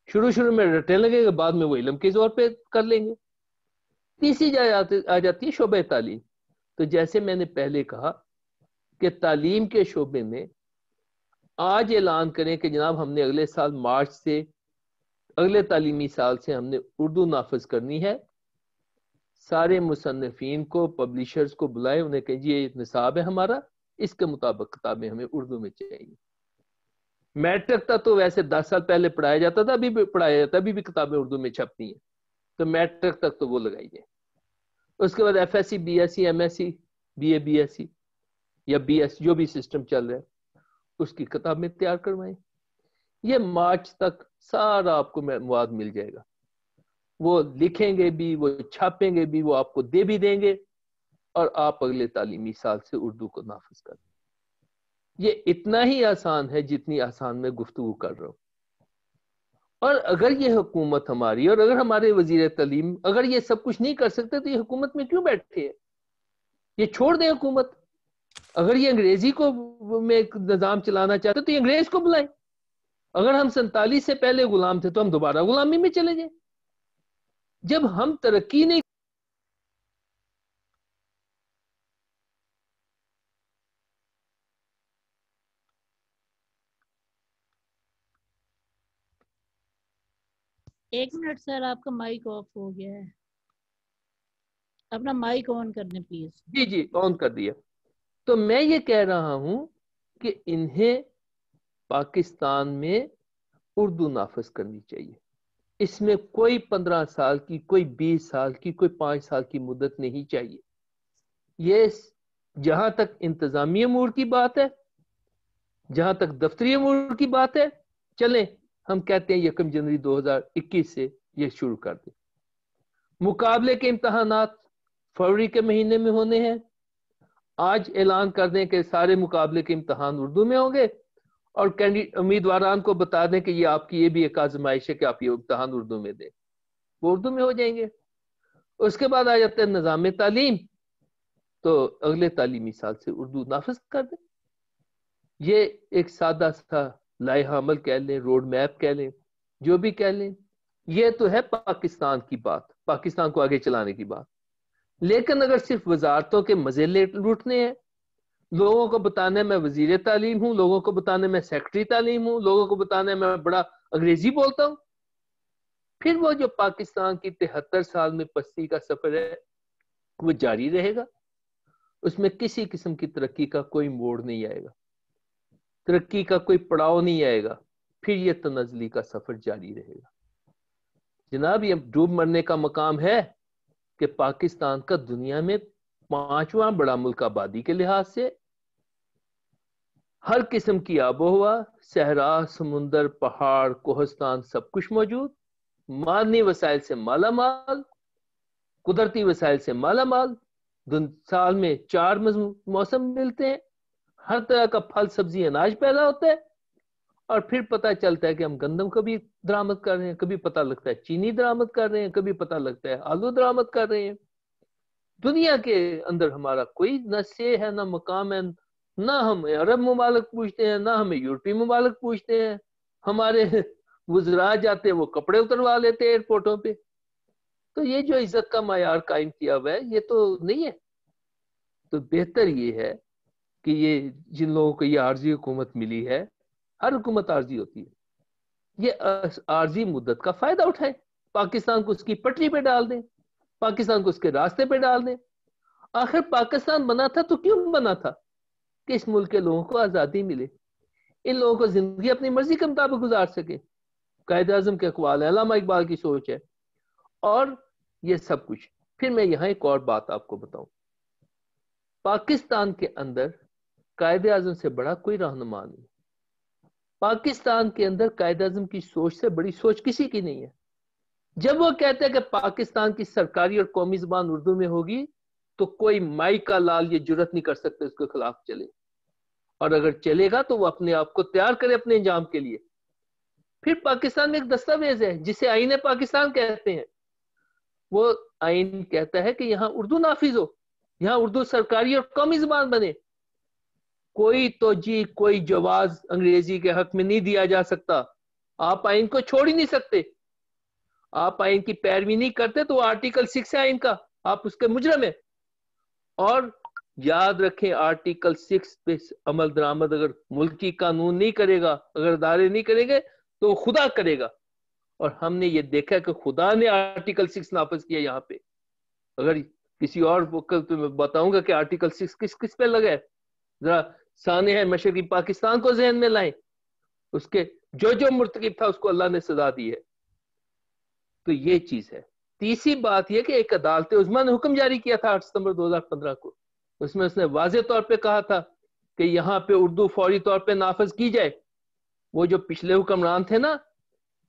شروع میں رٹے لگے گا, بعد میں وہ علم کے زور پہ کر لیں گے. تیسری جائے آ جاتی ہے شعبہ تعلیم. تو جیسے میں نے پہلے کہا کہ تعلیم کے شعبے میں آج اعلان کریں کہ جناب ہم نے اگلے سال مارچ سے, اگلے تعلیمی سال سے ہم نے اردو نافذ کرنی ہے. سارے مصنفین کو, پبلشرز کو بلائے, انہیں کہیں جی یہ نصاب ہے ہمارا, اس کے مطابق کتابیں ہمیں اردو میں چاہیے. میٹرک تک تو ویسے 10 سال پہلے پڑھایا جاتا تھا, ابھی بھی پڑھایا جاتا ہے, ابھی بھی کتابیں اردو میں چھپتی ہیں, تو میٹرک تک تو وہ لگائی جائے. اس کے بعد F S C, B S C, M S C, B A B S C یا بی ایس, جو بھی سسٹم چل رہا ہے اس کی کتابیں تیار کروائیں. یہ مارچ تک سارا آپ کو مواد مل جائے گا. وہ لکھیں گے بھی, وہ چھاپیں گے بھی, وہ آپ کو دے بھی دیں گے, اور آپ اگلے تعلیمی سال سے اردو کو نافذ کر دیں. یہ اتنا ہی آسان ہے جتنی آسان میں گفتگو کر رہا ہوں. اور اگر یہ حکومت ہماری, اور اگر ہمارے وزیر تعلیم اگر یہ سب کچھ نہیں کر سکتے تو یہ حکومت میں کیوں بیٹھے ہیں؟ یہ چھوڑ دیں حکومت. اگر یہ انگریزی کو میں ایک نظام چلانا چاہتے تو یہ انگریز کو بلائیں. اگر ہم 47 سے پہلے غلام تھے تو ہم دوبارہ غلامی میں چلے جائیں. جب ہم ترقی نہیں, ایک منٹ سر, آپ کا مائک آف ہو گیا ہے. اپنا مائک آن کرنے پلیز. جی جی آن کر دیا. تو میں یہ کہہ رہا ہوں کہ انہیں پاکستان میں اردو نافذ کرنی چاہیے. اس میں کوئی 15 سال کی، کوئی 20 سال کی، کوئی 5 سال کی مدت نہیں چاہیے. یہ جہاں تک انتظامی امور کی بات ہے، جہاں تک دفتری امور کی بات ہے، چلیں ہم کہتے ہیں 1 جنوری 2021 سے یہ شروع کر دیں. مقابلے کے امتحانات فروری کے مہینے میں ہونے ہیں. آج اعلان کر دیں کہ سارے مقابلے کے امتحان اردو میں ہوں گے، اور امیدواران کو بتا دیں کہ یہ آپ کی یہ بھی ایک آزمائش ہے کہ آپ یہ امتحان اردو میں دیں، وہ اردو میں ہو جائیں گے. اس کے بعد آ جاتے ہیں نظام تعلیم، تو اگلے تعلیمی سال سے اردو نافذ کر دیں. یہ ایک سادہ سا لائحہ عمل کہہ لیں، روڈ میپ کہہ لیں، جو بھی کہہ لیں. یہ تو ہے پاکستان کی بات، پاکستان کو آگے چلانے کی بات. لیکن اگر صرف وزارتوں کے مزے لوٹنے ہیں، لوگوں کو بتانے میں وزیر تعلیم ہوں، لوگوں کو بتانے میں سیکرٹری تعلیم ہوں، لوگوں کو بتانے میں بڑا انگریزی بولتا ہوں، پھر وہ جو پاکستان کی 73 سال میں پستی کا سفر ہے وہ جاری رہے گا. اس میں کسی قسم کی ترقی کا کوئی موڑ نہیں آئے گا، ترقی کا کوئی پڑاؤ نہیں آئے گا. پھر یہ تنزلی کا سفر جاری رہے گا. جناب یہ ڈوب مرنے کا مقام ہے کہ پاکستان کا دنیا میں 5واں بڑا ملک آبادی کے لحاظ سے، ہر قسم کی آب و ہوا، صحرا، سمندر، پہاڑ، کوہستان، سب کچھ موجود، معدنی وسائل سے مالا مال، قدرتی وسائل سے مالا مال. سال میں 4 موسم ملتے ہیں، ہر طرح کا پھل سبزی اناج پیدا ہوتا ہے. اور پھر پتہ چلتا ہے کہ ہم گندم کبھی درآمد کر رہے ہیں، کبھی پتہ لگتا ہے چینی درآمد کر رہے ہیں، کبھی پتہ لگتا ہے آلو درآمد کر رہے ہیں. دنیا کے اندر ہمارا کوئی نہ سے ہے نہ مقام ہے. نہ ہم عرب ممالک پوچھتے ہیں، نہ ہمیں یورپی ممالک پوچھتے ہیں. ہمارے وزراء جاتے ہیں وہ کپڑے اتروا لیتے ہیں ایئرپورٹوں پہ. تو یہ جو عزت کا معیار قائم کیا ہوا ہے یہ تو نہیں ہے. تو بہتر یہ ہے کہ یہ جن لوگوں کو یہ عارضی حکومت ملی ہے، ہر حکومت عارضی ہوتی ہے، یہ عارضی مدت کا فائدہ اٹھائیں، پاکستان کو اس کی پٹری پہ ڈال دیں، پاکستان کو اس کے راستے پہ ڈال دیں. آخر پاکستان بنا تھا تو کیوں بنا تھا؟ کہ اس ملک کے لوگوں کو آزادی ملے، ان لوگوں کو زندگی اپنی مرضی کے مطابق گزار سکے. قائد اعظم کے اقوال ہیں، علامہ اقبال کی سوچ ہے، اور یہ سب کچھ. پھر میں یہاں ایک اور بات آپ کو بتاؤں. پاکستان کے اندر قائد اعظم سے بڑا کوئی رہنما نہیں. پاکستان کے اندر قائد اعظم کی سوچ سے بڑی سوچ کسی کی نہیں ہے. جب وہ کہتے ہیں کہ پاکستان کی سرکاری اور قومی زبان اردو میں ہوگی، تو کوئی مائی کا لال یہ جرت نہیں کر سکتے اس کے خلاف چلے. اور اگر چلے گا تو وہ اپنے آپ کو تیار کرے اپنے انجام کے لیے. پھر پاکستان میں ایک دستاویز ہے جسے آئین پاکستان کہتے ہیں. وہ آئین کہتا ہے کہ یہاں اردو نافذ ہو، یہاں اردو سرکاری اور قومی زبان بنے. کوئی توجیہ، کوئی جواز انگریزی کے حق میں نہیں دیا جا سکتا. آپ آئین کو چھوڑ ہی نہیں سکتے. آپ آئین کی پیروی نہیں کرتے تو آرٹیکل 6 ہے آئین کا، آپ اس کے مجرم ہیں. اور یاد رکھیں آرٹیکل 6 پہ عمل درآمد اگر ملکی قانون نہیں کرے گا، اگر ادارے نہیں کریں گے تو خدا کرے گا. اور ہم نے یہ دیکھا کہ خدا نے آرٹیکل 6 نافذ کیا یہاں پہ. اگر کسی اور وقت میں بتاؤں گا کہ آرٹیکل 6 کس پہ لگا ہے، ذرا سانحہ مشرقی پاکستان کو ذہن میں لائیں. اس کے جو مرتکب تھا اس کو اللہ نے سزا دی ہے. تو یہ چیز ہے. تیسری بات یہ کہ ایک عدالت عظمیٰ نے حکم جاری کیا تھا 8 ستمبر 2015 کو. اس میں اس نے واضح طور پہ کہا تھا کہ یہاں پہ اردو فوری طور پہ نافذ کی جائے. وہ جو پچھلے حکمران تھے نا،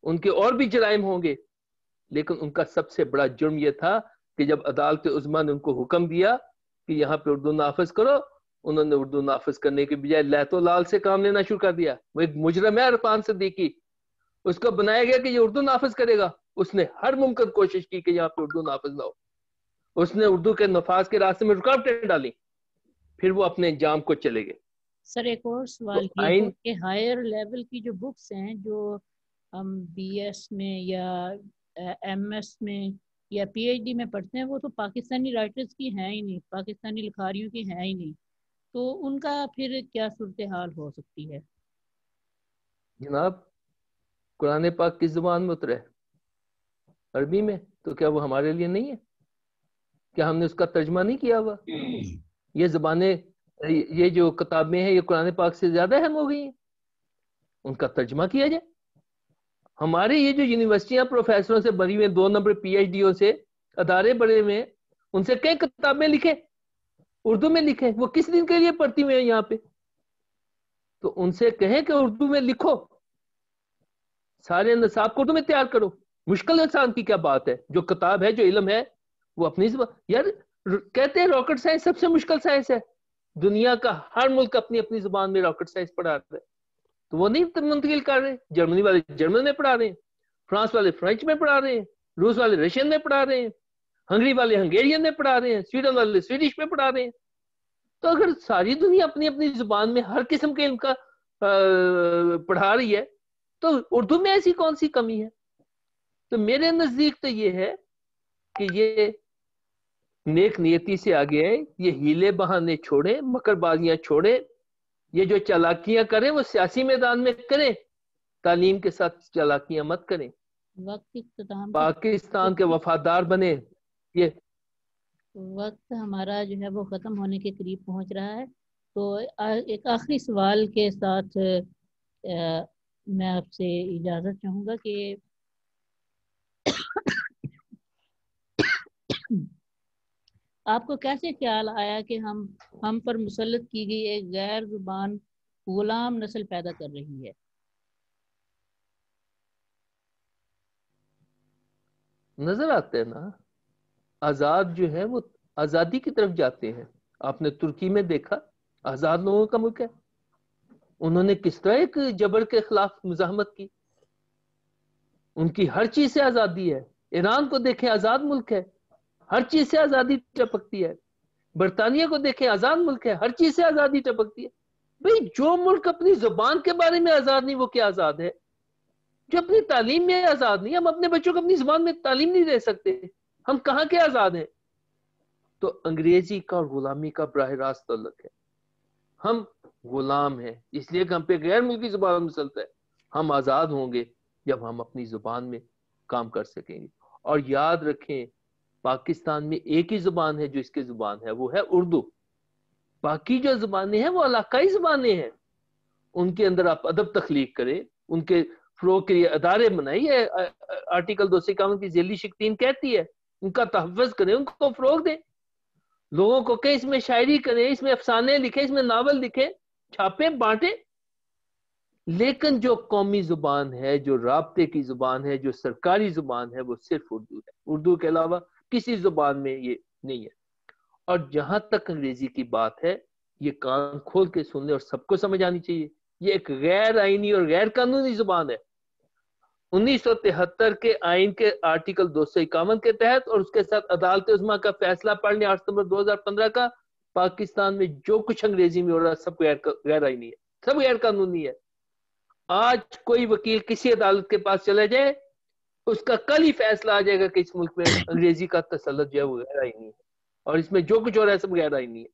ان کے اور بھی جرائم ہوں گے، لیکن ان کا سب سے بڑا جرم یہ تھا کہ جب عدالت عظمیٰ نے ان کو حکم دیا کہ یہاں پہ اردو نافذ کرو، انہوں نے اردو نافذ کرنے کے بجائے لیت و لال سے کام لینا شروع کر دیا. وہ ایک مجرم ہے عرفان صدیقی، اس کو بنایا گیا کہ یہ اردو نافذ کرے گا. اس نے ہر ممکن کوشش کی کہ یہاں پہ اردو نافذ نہ ہو. اس نے اردو کے نفاذ کے راستے میں رکاوٹیں ڈالی. پھر وہ اپنے انجام کو چلے گئے. سر ایک اور تو سوال یہ ہے آئین کہ ہائر لیول کی جو بکس ہیں جو ہم بی ایس میں یا ایم ایس میں یا پی ایچ ڈی میں پڑھتے ہیں، وہ تو پاکستانی رائٹرز کی ہیں ہی نہیں، پاکستانی لکھاریوں کی ہیں ہی نہیں. تو ان کا پھر کیا صورتحال ہو سکتی ہے؟ جناب قرآن پاک کس زبان میں اترے؟ عربی میں. تو کیا وہ ہمارے لیے نہیں ہے؟ کیا ہم نے اس کا ترجمہ نہیں کیا ہوا؟ یہ زبانیں، یہ جو کتابیں ہیں، یہ قرآن پاک سے زیادہ اہم ہو گئی ہیں، ان کا ترجمہ کیا جائے۔ ہمارے یہ جو یونیورسٹیاں پروفیسروں سے بری ہوئی ہیں، 2 نمبر پی ایچ ڈیوں سے ادارے بڑے ہوئے ہیں، ان سے کئی کتابیں لکھیں، اردو میں لکھیں، وہ کس دن کے لیے پڑھتی ہوئے ہیں یہاں پہ؟ تو ان سے کہیں کہ اردو میں لکھو، سارے نصاب کو اردو میں تیار کرو۔ مشکل انسان کی کیا بات ہے؟ جو کتاب ہے، جو علم ہے، وہ اپنی یار کہتے ہیں راکٹ سائنس سب سے مشکل سائنس ہے، دنیا کا ہر ملک اپنی اپنی زبان میں راکٹ سائنس پڑھا رہا ہے، تو وہ نہیں منتقل کر رہے۔ جرمنی والے جرمن میں پڑھا رہے ہیں، فرانس والے فرینچ میں پڑھا رہے ہیں، روس والے رشین میں پڑھا رہے ہیں، ہنگری والے ہنگیرین میں پڑھا رہے ہیں، سویڈن والے سویڈش میں پڑھا رہے ہیں۔ تو اگر ساری دنیا اپنی اپنی زبان میں ہر قسم کے علم کا پڑھا رہی ہے، تو اردو میں ایسی کون سی کمی ہے؟ تو میرے نزدیک تو یہ ہے کہ یہ نیک نیتی سے آگے ہے، یہ ہیلے بہانے چھوڑیں، مکر بازیاں چھوڑیں، یہ جو چالاکیاں کریں وہ سیاسی میدان میں کریں، تعلیم کے ساتھ چالاکیاں مت کریں۔ وقت اختتام پاکستان کے وفادار بنے۔ یہ وقت ہمارا جو ہے وہ ختم ہونے کے قریب پہنچ رہا ہے، تو ایک آخری سوال کے ساتھ میں آپ سے اجازت چاہوں گا کہ آپ کو کیسے خیال آیا کہ ہم پر مسلط کی گئی ایک غیر زبان غلام نسل پیدا کر رہی ہے؟ نظر آتے ہیں نا، آزاد جو ہے وہ آزادی کی طرف جاتے ہیں۔ آپ نے ترکی میں دیکھا، آزاد لوگوں کا ملک ہے، انہوں نے کس طرح ایک جبر کے خلاف مزاحمت کی، ان کی ہر چیز سے آزادی ہے۔ ایران کو دیکھیں، آزاد ملک ہے، ہر چیز سے آزادی ٹپکتی ہے۔ برطانیہ کو دیکھیں، آزاد ملک ہے، ہر چیز سے آزادی ٹپکتی ہے۔ بھئی جو ملک اپنی زبان کے بارے میں آزاد نہیں، وہ کیا آزاد ہے؟ جو اپنی تعلیم میں آزاد نہیں، ہم اپنے بچوں کو اپنی زبان میں تعلیم نہیں دے سکتے، ہم کہاں کے آزاد ہیں؟ تو انگریزی کا اور غلامی کا براہ راست تعلق ہے۔ ہم غلام ہیں اس لیے کہ ہم پہ غیر ملکی زبان مسلط ہے۔ ہم آزاد ہوں گے جب ہم اپنی زبان میں کام کر سکیں گے۔ اور یاد رکھیں، پاکستان میں ایک ہی زبان ہے جو اس کی زبان ہے، وہ ہے اردو۔ باقی جو زبانیں ہیں وہ علاقائی زبانیں ہیں، ان کے اندر آپ ادب تخلیق کریں، ان کے فروغ کے لیے ادارے بنائیں۔ یہ آرٹیکل 251 کی ذیلی شق 3 کہتی ہے، ان کا تحفظ کریں، ان کو فروغ دیں، لوگوں کو کہ اس میں شاعری کریں، اس میں افسانے لکھیں، اس میں ناول لکھیں، چھاپیں، بانٹیں۔ لیکن جو قومی زبان ہے، جو رابطے کی زبان ہے، جو سرکاری زبان ہے، وہ صرف اردو ہے۔ اردو کے علاوہ کسی زبان میں یہ نہیں ہے۔ اور جہاں تک انگریزی کی بات ہے، یہ کان کھول کے سننے اور سب کو سمجھ آنی چاہیے، یہ ایک غیر آئینی اور غیر قانونی زبان ہے۔ 1973 کے آئین کے آرٹیکل 251 کے تحت اور اس کے ساتھ عدالت عظمیٰ کا فیصلہ پڑھنے 8 ستمبر 2015 کا، پاکستان میں جو کچھ انگریزی میں ہو رہا ہے سب غیر آئینی ہے، سب غیر قانونی ہے۔ آج کوئی وکیل کسی عدالت کے پاس چلے جائے، اس کا کل ہی فیصلہ آ جائے گا کہ اس ملک میں انگریزی کا تسلط جو ہے وہ غیر آئینی ہے، اور اس میں جو کچھ ہو رہا ہے سب غیر آئینی ہے۔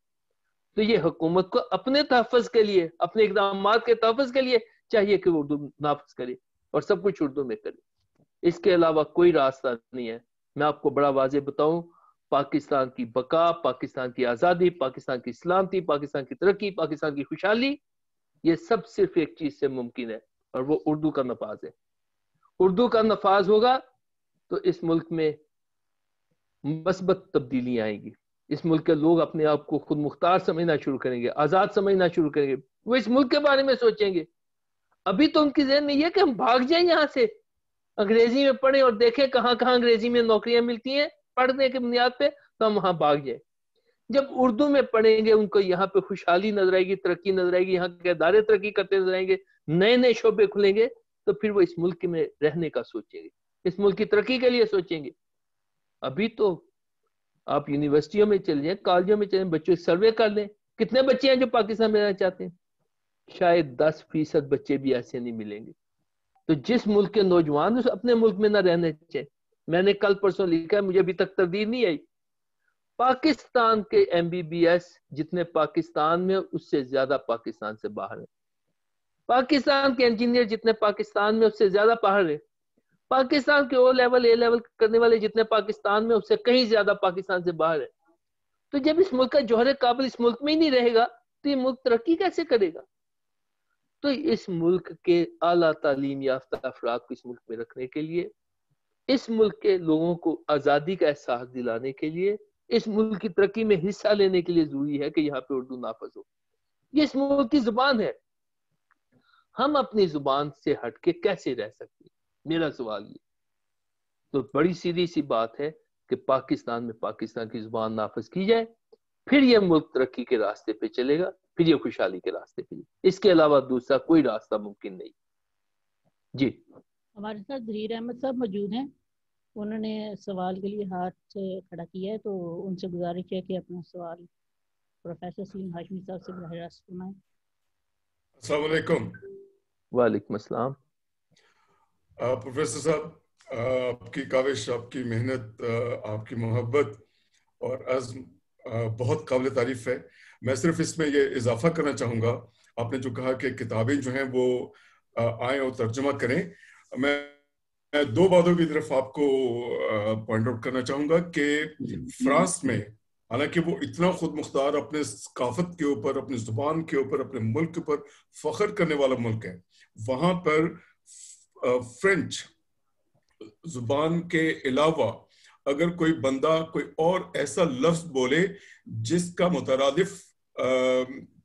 تو یہ حکومت کو اپنے تحفظ کے لیے، اپنے اقدامات کے تحفظ کے لیے چاہیے کہ وہ اردو نافذ کرے اور سب کچھ اردو میں کرے۔ اس کے علاوہ کوئی راستہ نہیں ہے۔ میں آپ کو بڑا واضح بتاؤں، پاکستان کی بقا، پاکستان کی آزادی، پاکستان کی سلامتی، پاکستان کی ترقی، پاکستان کی خوشحالی، یہ سب صرف ایک چیز سے ممکن ہے، اور وہ اردو کا نفاذ ہے۔ اردو کا نفاذ ہوگا تو اس ملک میں مثبت تبدیلی آئیں گی۔ اس ملک کے لوگ اپنے آپ کو خود مختار سمجھنا شروع کریں گے، آزاد سمجھنا شروع کریں گے، وہ اس ملک کے بارے میں سوچیں گے۔ ابھی تو ان کی ذہن میں یہ کہ ہم بھاگ جائیں یہاں سے، انگریزی میں پڑھیں اور دیکھیں کہاں کہاں انگریزی میں نوکریاں ملتی ہیں پڑھنے کی بنیاد پہ، تو ہم وہاں بھاگ جائیں۔ جب اردو میں پڑھیں گے، ان کو یہاں پہ خوشحالی نظر آئے گی، ترقی نظر آئے گی، یہاں کے ادارے ترقی کرتے نظر آئیں گے، نئے نئے شعبے کھلیں گے، تو پھر وہ اس ملک میں رہنے کا سوچیں گے، اس ملک کی ترقی کے لیے سوچیں گے۔ ابھی تو آپ یونیورسٹیوں میں چل جائیں، کالجوں میں چلیں، بچوں سروے کر لیں، کتنے بچے ہیں جو پاکستان میں رہنا چاہتے ہیں؟ شاید 10% بچے بھی ایسے نہیں ملیں گے۔ تو جس ملک کے نوجوان اس اپنے ملک میں نہ رہنے چاہیے، میں نے کل پرسوں لکھا ہے، مجھے ابھی تک تردید نہیں آئی، پاکستان کے MBBS جتنے پاکستان میں اس سے زیادہ پاکستان سے باہر ہیں، پاکستان کے انجینئر جتنے پاکستان میں اس سے زیادہ باہر ہیں۔ پاکستان کے او لیول اے لیول کرنے والے جتنے پاکستان میں اس سے کہیں زیادہ پاکستان سے باہر ہے. تو جب اس ملک کا جوہر قابل اس ملک میں ہی نہیں رہے گا تو یہ ملک ترقی کیسے کرے گا؟ تو اس ملک کے اعلیٰ تعلیم یافتہ افراد کو اس ملک میں رکھنے کے لیے، اس ملک کے لوگوں کو آزادی کا احساس دلانے کے لیے، اس ملک کی ترقی میں حصہ لینے کے لیے ضروری ہے کہ یہاں پہ اردو نافذ ہو. یہ اس ملک کی زبان ہے. ہم اپنی زبان سے ہٹ کے کیسے رہ سکتے ہیں؟ میرا سوال یہ. تو بڑی سیدھی سی بات ہے کہ پاکستان میں پاکستان کی زبان نافذ کی جائے، پھر یہ ملک ترقی کے راستے پہ چلے گا، پھر یہ خوشحالی کے راستے پہ. اس کے علاوہ دوسرا کوئی راستہ ممکن نہیں. جی ہمارے ساتھ ظہیر احمد صاحب موجود ہیں، انہوں نے سوال کے لیے ہاتھ کھڑا کیا ہے، تو ان سے گزارش ہے کہ اپنا سوال پروفیسر سلیم ہاشمی صاحب سے براہ راست فرمائیں. السلام علیکم. وعلیکم السلام. پروفیسر صاحب، آپ کی کاوش، آپ کی محنت، آپ کی محبت اور عزم بہت قابل تعریف ہے. میں صرف اس میں یہ اضافہ کرنا چاہوں گا، آپ نے جو کہا کہ کتابیں جو ہیں وہ آئیں اور ترجمہ کریں. میں دو باتوں کی طرف آپ کو پوائنٹ آؤٹ کرنا چاہوں گا کہ فرانس میں، حالانکہ وہ اتنا خود مختار، اپنے ثقافت کے اوپر، اپنی زبان کے اوپر، اپنے ملک کے اوپر فخر کرنے والا ملک ہے، وہاں پر فرینچ زبان کے علاوہ اگر کوئی بندہ کوئی اور ایسا لفظ بولے جس کا مترادف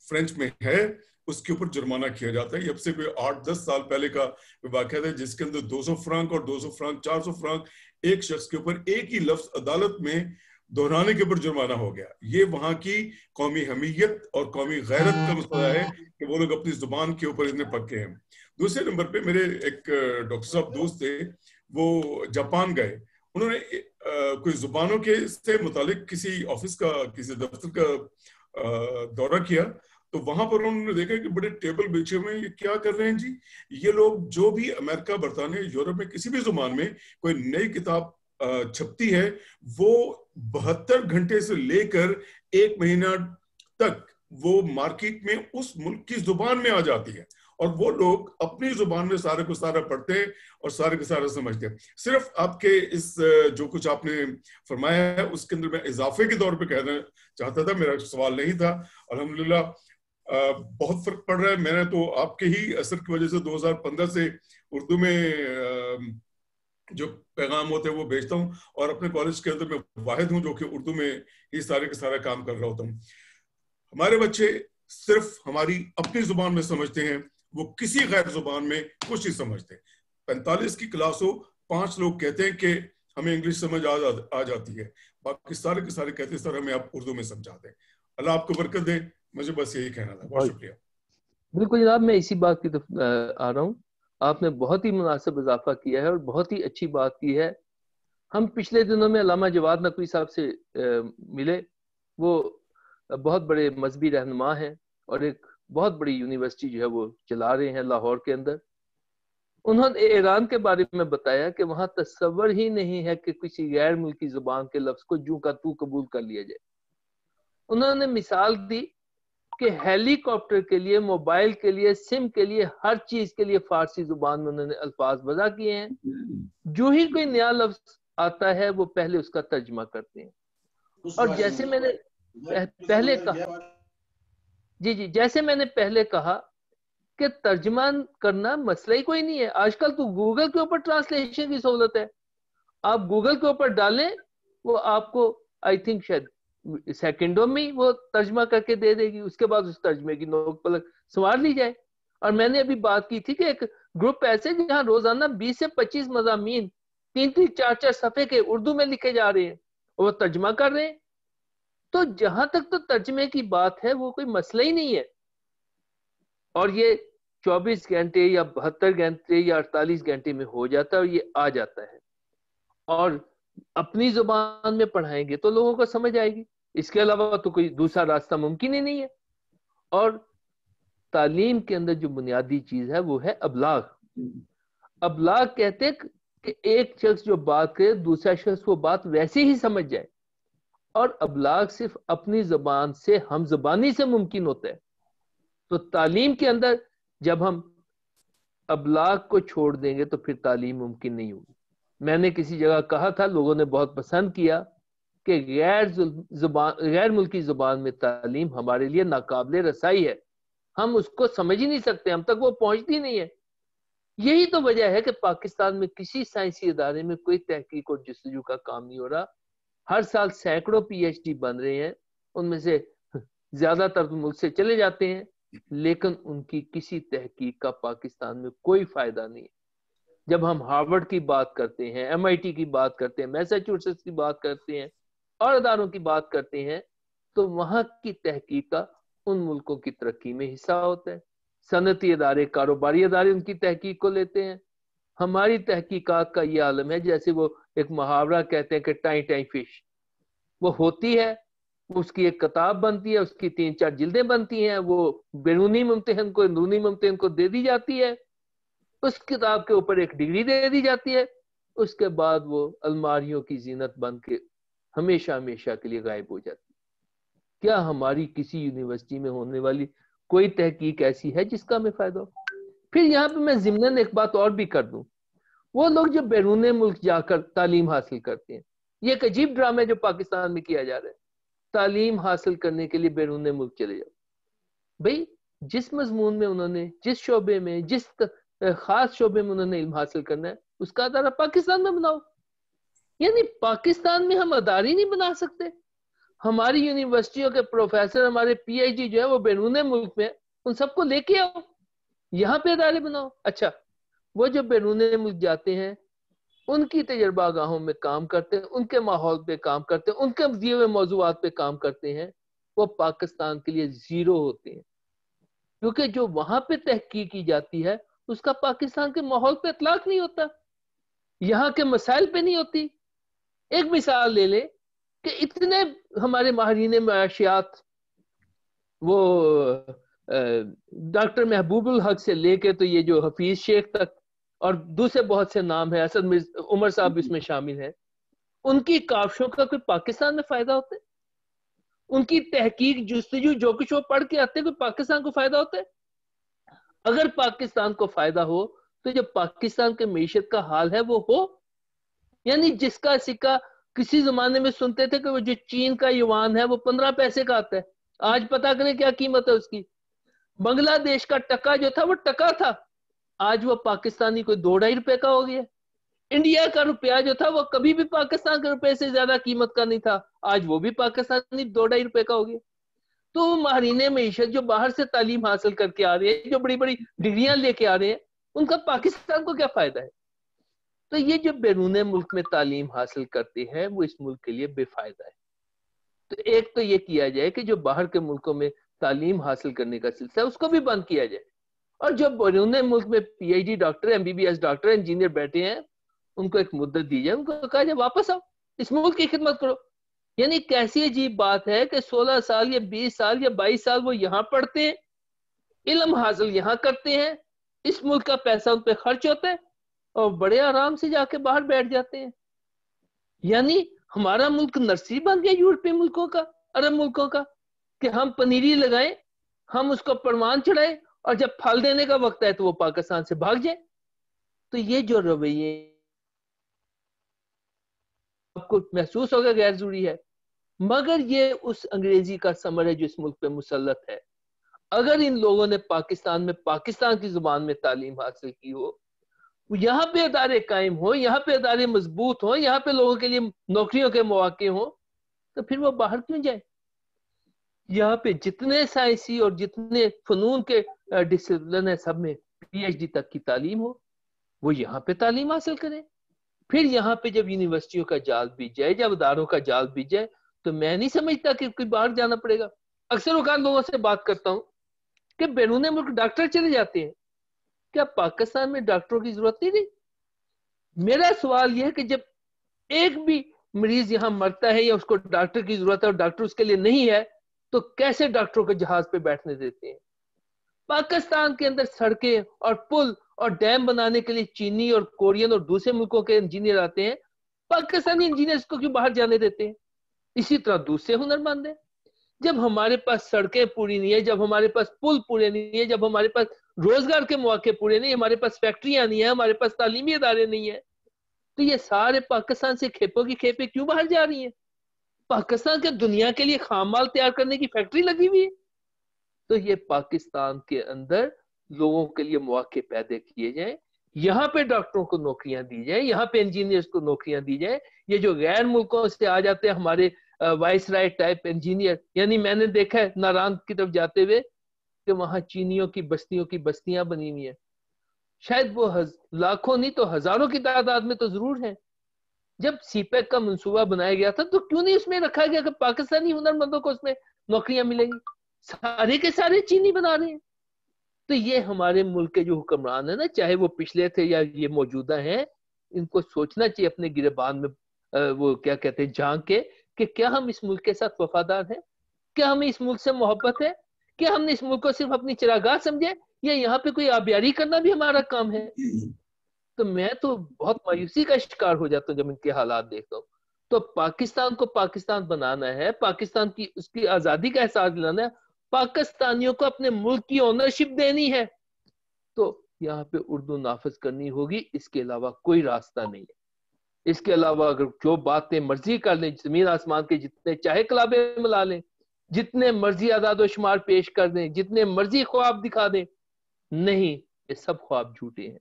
فرینچ میں ہے، اس کے اوپر جرمانہ کیا جاتا ہے. یہ اب سے کوئی 8-10 سال پہلے کا واقعہ ہے، جس کے اندر 200 فرانک اور 200 فرانک 400 فرانک ایک شخص کے اوپر ایک ہی لفظ عدالت میں دہرانے کے اوپر جرمانہ ہو گیا. یہ وہاں کی قومی حمیت اور قومی غیرت کا مسئلہ ہے کہ وہ لوگ اپنی زبان کے اوپر اتنے پکے ہیں. دوسرے نمبر پہ میرے ایک ڈاکٹر صاحب دوست تھے، وہ جاپان گئے. انہوں نے کوئی زبانوں کے سے متعلق کسی آفس کا، کسی دفتر کا دورہ کیا، تو وہاں پر انہوں نے دیکھا کہ بڑے ٹیبل بچھے ہوئے ہیں. یہ کیا کر رہے ہیں جی؟ یہ لوگ جو بھی امریکہ، برطانیہ، یورپ میں کسی بھی زبان میں کوئی نئی کتاب چھپتی ہے، وہ 72 گھنٹے سے لے کر 1 مہینہ تک وہ مارکیٹ میں اس ملک کی زبان میں آ جاتی ہے، اور وہ لوگ اپنی زبان میں سارے کو سارا پڑھتے ہیں اور سارے کو سارا سمجھتے ہیں. صرف آپ کے اس جو کچھ آپ نے فرمایا ہے اس کے اندر میں اضافے کے طور پہ کہنا چاہتا تھا، میرا سوال نہیں تھا. الحمدللہ بہت فرق پڑ رہا ہے. میں نے تو آپ کے ہی اثر کی وجہ سے 2015 سے اردو میں جو پیغام ہوتے ہیں وہ بھیجتا ہوں، اور اپنے کالج کے اندر میں واحد ہوں جو کہ اردو میں ہی سارے کا سارا کام کر رہا ہوتا ہوں. ہمارے بچے صرف ہماری اپنی زبان میں سمجھتے ہیں، وہ کسی غیر زبان میں کچھ نہیں سمجھتے. 45 کی کلاس ہو، 5 لوگ کہتے ہیں کہ ہمیں انگلش سمجھ آ جاتی ہے، باقی سارے کے سارے کہتے ہیں سر ہمیں آپ اردو میں سمجھاتے ہیں. اللہ آپ کو برکت دے. مجھے بس یہی کہنا تھا. بہت شکریہ. بالکل جناب، میں اسی بات کی طرف آ رہا ہوں. آپ نے بہت ہی مناسب اضافہ کیا ہے اور بہت ہی اچھی بات کی ہے. ہم پچھلے دنوں میں علامہ جواد نقوی صاحب سے ملے. وہ بہت بڑے مذہبی رہنما ہیں اور ایک بہت بڑی یونیورسٹی جو ہے وہ چلا رہے ہیں لاہور کے اندر. انہوں نے ایران کے بارے میں بتایا کہ وہاں تصور ہی نہیں ہے کہ کسی غیر ملکی زبان کے لفظ کو جو کا تو قبول کر لیا جائے. انہوں نے مثال دی کہ ہیلی کاپٹر کے لیے، موبائل کے لیے، سم کے لیے، ہر چیز کے لیے فارسی زبان میں انہوں نے الفاظ وضع کیے ہیں. جو ہی کوئی نیا لفظ آتا ہے وہ پہلے اس کا ترجمہ کرتے ہیں. اور جیسے میں نے پہلے کہا، جیسے میں نے پہلے کہا کہ ترجمہ کرنا مسئلہ ہی کوئی نہیں ہے. آج کل تو گوگل کے اوپر ٹرانسلیشن کی سہولت ہے. آپ گوگل کے اوپر ڈالیں، وہ آپ کو آئی تھنک شاید سیکنڈوں میں وہ ترجمہ کر کے دے دے گی. اس کے بعد اس ترجمے کی نوک پلک سنوار لی جائے. اور میں نے ابھی بات کی تھی کہ ایک گروپ ایسے جہاں روزانہ 20 سے 25 مضامین 3-3 4-4 صفحے کے اردو میں لکھے جا رہے ہیں اور وہ ترجمہ کر رہے ہیں. تو جہاں تک تو ترجمے کی بات ہے وہ کوئی مسئلہ ہی نہیں ہے. اور یہ 24 گھنٹے یا 72 گھنٹے یا 48 گھنٹے میں ہو جاتا ہے اور یہ آ جاتا ہے. اور اپنی زبان میں پڑھائیں گے تو لوگوں کو سمجھ آئے گی. اس کے علاوہ تو کوئی دوسرا راستہ ممکن ہی نہیں ہے. اور تعلیم کے اندر جو بنیادی چیز ہے وہ ہے ابلاغ. ابلاغ کہتے ہیں کہ ایک شخص جو بات کرے دوسرا شخص وہ بات ویسے ہی سمجھ جائے. اور ابلاغ صرف اپنی زبان سے ہم زبانی سے ممکن ہوتا ہے. تو تعلیم کے اندر جب ہم ابلاغ کو چھوڑ دیں گے تو پھر تعلیم ممکن نہیں ہوگی. میں نے کسی جگہ کہا تھا, لوگوں نے بہت پسند کیا, کہ غیر ملکی زبان میں تعلیم ہمارے لیے ناقابل رسائی ہے, ہم اس کو سمجھ ہی نہیں سکتے, ہم تک وہ پہنچتی نہیں ہے. یہی تو وجہ ہے کہ پاکستان میں کسی سائنسی ادارے میں کوئی تحقیق اور جستجو کا کام نہیں ہو رہا. ہر سال سینکڑوں پی ایچ ڈی بن رہے ہیں, ان میں سے زیادہ تر ملک سے چلے جاتے ہیں, لیکن ان کی کسی تحقیق کا پاکستان میں کوئی فائدہ نہیں. جب ہم ہارورڈ کی بات کرتے ہیں, ایم آئی ٹی کی بات کرتے ہیں, میساچوسیٹس کی بات کرتے ہیں اور اداروں کی بات کرتے ہیں, تو وہاں کی تحقیق کا ان ملکوں کی ترقی میں حصہ ہوتا ہے. صنعتی ادارے, کاروباری ادارے ان کی تحقیق کو لیتے ہیں. ہماری تحقیقات کا یہ عالم ہے جیسے وہ ایک محاورہ کہتے ہیں کہ ٹائیں ٹائیں فش, وہ ہوتی ہے, اس کی ایک کتاب بنتی ہے, اس کی 3-4 جلدیں بنتی ہیں, وہ بیرونی ممتحن کو اندرونی ممتحن کو دے دی جاتی ہے, اس کتاب کے اوپر ایک ڈگری دے دی جاتی ہے, اس کے بعد وہ الماریوں کی زینت بن کے ہمیشہ ہمیشہ کے لیے غائب ہو جاتی ہے. کیا ہماری کسی یونیورسٹی میں ہونے والی کوئی تحقیق ایسی ہے جس کا ہمیں فائدہ ہو؟ پھر یہاں پہ میں ضمناً ایک بات اور بھی کر دوں, وہ لوگ جو بیرون ملک جا کر تعلیم حاصل کرتے ہیں, یہ ایک عجیب ڈرامہ جو پاکستان میں کیا جا رہا ہے, تعلیم حاصل کرنے کے لیے بیرون ملک چلے جاؤ. بھئی جس مضمون میں انہوں نے, جس شعبے میں, جس خاص شعبے میں انہوں نے علم حاصل کرنا ہے, اس کا ادارہ پاکستان میں بناؤ. یعنی پاکستان میں ہم ادارے نہیں بنا سکتے؟ ہماری یونیورسٹیوں کے پروفیسر, ہمارے پی ایچ ڈی جو ہے وہ بیرون ملک میں, ان سب کو لے کے آؤ, یہاں پہ ادارے بناؤ. اچھا, وہ جو بیرون ملک جاتے ہیں, ان کی تجربہ گاہوں میں کام کرتے ہیں, ان کے ماحول پہ کام کرتے ہیں, ان کے دیے ہوئے موضوعات پہ کام کرتے ہیں, وہ پاکستان کے لیے زیرو ہوتے ہیں, کیونکہ جو وہاں پہ تحقیق کی جاتی ہے اس کا پاکستان کے ماحول پہ اطلاق نہیں ہوتا, یہاں کے مسائل پہ نہیں ہوتی. ایک مثال لے لیں کہ اتنے ہمارے ماہرین معاشیات, وہ ڈاکٹر محبوب الحق سے لے کے تو یہ جو حفیظ شیخ تک, اور دوسرے بہت سے نام ہیں, اسد عمر صاحب اس میں شامل ہیں, ان کی کاوشوں کا کوئی پاکستان میں فائدہ ہوتا ہے؟ ان کی تحقیق جستجو جو کچھ وہ پڑھ کے آتے ہیں, کوئی پاکستان کو فائدہ ہوتا ہے؟ اگر پاکستان کو فائدہ ہو تو جو پاکستان کے معیشت کا حال ہے وہ ہو. یعنی جس کا سکہ کسی زمانے میں سنتے تھے کہ وہ جو چین کا یوان ہے وہ 15 پیسے کا آتا ہے, آج پتا کریں کیا قیمت ہے اس کی. بنگلہ دیش کا ٹکا جو تھا وہ ٹکا تھا, آج وہ پاکستانی کوئی 2-2.5 روپے کا ہو گیا. انڈیا کا روپیہ جو تھا وہ کبھی بھی پاکستان کے روپے سے زیادہ قیمت کا نہیں تھا, آج وہ بھی پاکستانی 2-2.5 روپے کا ہو گیا. تو ماہرین معیشت جو باہر سے تعلیم حاصل کر کے آ رہے ہیں, جو بڑی بڑی ڈگریاں لے کے آ رہے ہیں, ان کا پاکستان کو کیا فائدہ ہے؟ تو یہ جو بیرون ملک میں تعلیم حاصل کرتے ہیں وہ اس ملک کے لیے بے فائدہ ہے. تو ایک تو یہ کیا جائے کہ جو باہر کے ملکوں میں تعلیم حاصل کرنے کا سلسلہ اس کو بھی بند کیا جائے, اور جو بیرون ملک میں P H D doctor, M B B S doctor, engineer بیٹھے ہیں, ان کو ایک مدت دی جائے, ان کو کہا جائے واپس آؤ, اس ملک کی خدمت کرو. یعنی کیسی عجیب بات ہے کہ 16 سال یا 20 سال یا 22 سال وہ یہاں پڑھتے ہیں, علم حاصل یہاں کرتے ہیں, اس ملک کا پیسہ ان پہ خرچ ہوتا ہے, اور بڑے آرام سے جا کے باہر بیٹھ جاتے ہیں. یعنی ہمارا ملک نرسری بن گیا یورپی ملکوں کا, عرب ملکوں کا, کہ ہم پنیری لگائیں, ہم اس کو پروان چڑھائیں, اور جب پھل دینے کا وقت ہے تو وہ پاکستان سے بھاگ جائیں. تو یہ جو رویے آپ کو محسوس ہوگا غیر ضروری ہے, مگر یہ اس انگریزی کا ثمر ہے جو اس ملک پہ مسلط ہے. اگر ان لوگوں نے پاکستان میں پاکستان کی زبان میں تعلیم حاصل کی ہو, یہاں پہ ادارے قائم ہو, یہاں پہ ادارے مضبوط ہوں, یہاں پہ لوگوں کے لیے نوکریوں کے مواقع ہوں, تو پھر وہ باہر کیوں جائیں؟ یہاں پہ جتنے سائنسی اور جتنے فنون کے ڈسپلن ہیں سب میں پی ایچ ڈی تک کی تعلیم ہو, وہ یہاں پہ تعلیم حاصل کریں. پھر یہاں پہ جب یونیورسٹیوں کا جال بیت جائے, جب اداروں کا جال بیت جائے, تو میں نہیں سمجھتا کہ کوئی باہر جانا پڑے گا. اکثر اوقات لوگوں سے بات کرتا ہوں کہ بیرون ملک ڈاکٹر چلے جاتے ہیں, کیا پاکستان میں ڈاکٹروں کی ضرورت نہیں رہی؟ میرا سوال یہ ہے کہ جب ایک بھی مریض یہاں مرتا ہے یا اس کو ڈاکٹر کی ضرورت ہے اور ڈاکٹر اس کے لیے نہیں ہے, تو کیسے ڈاکٹروں کو جہاز پہ بیٹھنے دیتے ہیں؟ پاکستان کے اندر سڑکیں اور پل اور ڈیم بنانے کے لیے چینی اور کورین اور دوسرے ملکوں کے انجینئر آتے ہیں, پاکستانی انجینئرز کو کیوں باہر جانے دیتے ہیں؟ اسی طرح دوسرے ہنرمند ہیں. جب ہمارے پاس سڑکیں پوری نہیں ہے, جب ہمارے پاس پل پورے نہیں ہے, جب ہمارے پاس روزگار کے مواقع پورے نہیں، ہمارے پاس فیکٹریاں نہیں ہیں، ہمارے پاس تعلیمی ادارے نہیں ہیں. تو یہ سارے پاکستان سے کھیپوں کی کھیپیں کیوں باہر جا رہی ہیں؟ پاکستان کے دنیا کے لیے خام مال تیار کرنے کی فیکٹری لگی ہوئی ہے. تو یہ پاکستان کے اندر لوگوں کے لیے مواقع پیدا کیے جائیں، یہاں پہ ڈاکٹروں کو نوکریاں دی جائیں، یہاں پہ انجینئرز کو نوکریاں دی جائیں. یہ جو غیر ملکوں سے آ جاتے ہیں ہمارے وائس رائٹ ٹائپ انجینئر، یعنی میں نے دیکھا ہے ناران کی طرف جاتے ہوئے کہ وہاں چینیوں کی بستیاں بنی ہوئی ہیں. شاید وہ لاکھوں نہیں تو ہزاروں کی تعداد میں تو ضرور ہیں. جب سی پیک کا منصوبہ بنایا گیا تھا تو کیوں نہیں اس میں رکھا گیا کہ پاکستانی ہنرمندوں کو اس میں نوکریاں ملیں گی؟ سارے کے سارے چینی بنا رہے ہیں. تو یہ ہمارے ملک کے جو حکمران ہیں نا، چاہے وہ پچھلے تھے یا یہ موجودہ ہیں، ان کو سوچنا چاہیے اپنے گریبان میں وہ کیا کہتے ہیں جھانک کے کہ کیا ہم اس ملک کے ساتھ وفادار ہیں؟ کیا ہمیں اس ملک سے محبت ہے؟ کیا ہم نے اس ملک کو صرف اپنی چراگاہ سمجھے یا یہاں پہ کوئی آبیاری کرنا بھی ہمارا کام ہے؟ تو میں تو بہت مایوسی کا شکار ہو جاتا ہوں جب ان کے حالات دیکھتا ہوں. تو پاکستان کو پاکستان بنانا ہے، پاکستان کی اس کی آزادی کا احساس دلانا ہے، پاکستانیوں کو اپنے ملک کی اونرشپ دینی ہے، تو یہاں پہ اردو نافذ کرنی ہوگی. اس کے علاوہ کوئی راستہ نہیں ہے. اس کے علاوہ اگر جو باتیں مرضی کر لیں، زمین آسمان کے جتنے چاہے کلابے ملا لیں، جتنے مرضی اعداد و شمار پیش کر دیں، جتنے مرضی خواب دکھا دیں، نہیں، یہ سب خواب جھوٹے ہیں،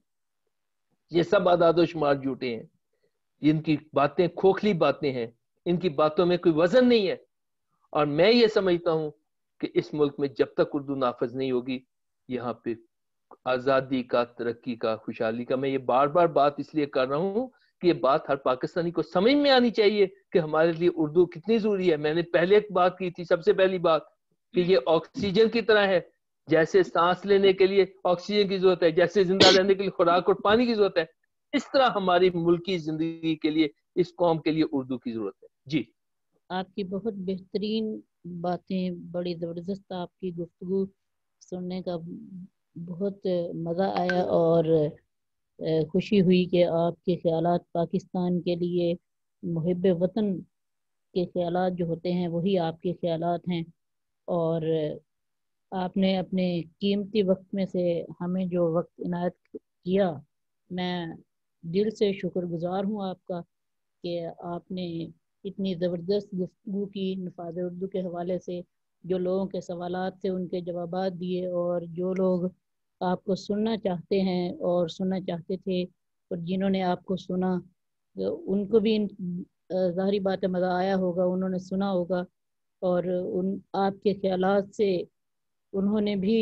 یہ سب اعداد و شمار جھوٹے ہیں. ان کی باتیں کھوکھلی باتیں ہیں، ان کی باتوں میں کوئی وزن نہیں ہے. اور میں یہ سمجھتا ہوں کہ اس ملک میں جب تک اردو نافذ نہیں ہوگی، یہاں پہ آزادی کا، ترقی کا، خوشحالی کا، میں یہ بار بار بات اس لیے کر رہا ہوں کہ یہ بات ہر پاکستانی کو سمجھ میں آنی چاہیے کہ ہمارے لیے اردو کتنی ضروری ہے. میں نے پہلے ایک بات کی تھی، سب سے پہلی بات، کہ یہ آکسیجن کی طرح ہے. جیسے سانس لینے کے لیے آکسیجن کی ضرورت ہے، جیسے زندہ رہنے کے لیے خوراک اور پانی کی ضرورت ہے، اس طرح ہماری ملکی زندگی کے لیے، اس قوم کے لیے اردو کی ضرورت ہے. جی، آپ کی بہت بہترین باتیں، بڑی زبردست آپ کی گفتگو سننے کا بہت مزہ آیا، اور خوشی ہوئی کہ آپ کے خیالات پاکستان کے لیے، محب وطن کے خیالات جو ہوتے ہیں وہی آپ کے خیالات ہیں. اور آپ نے اپنے قیمتی وقت میں سے ہمیں جو وقت عنایت کیا، میں دل سے شکر گزار ہوں آپ کا کہ آپ نے اتنی زبردست گفتگو کی نفاذ اردو کے حوالے سے. جو لوگوں کے سوالات تھے ان کے جوابات دیے، اور جو لوگ آپ کو سننا چاہتے ہیں اور سننا چاہتے تھے اور جنہوں نے آپ کو سنا، ان کو بھی ظاہری بات ہے مزہ آیا ہوگا، انہوں نے سنا ہوگا، اور آپ کے خیالات سے انہوں نے بھی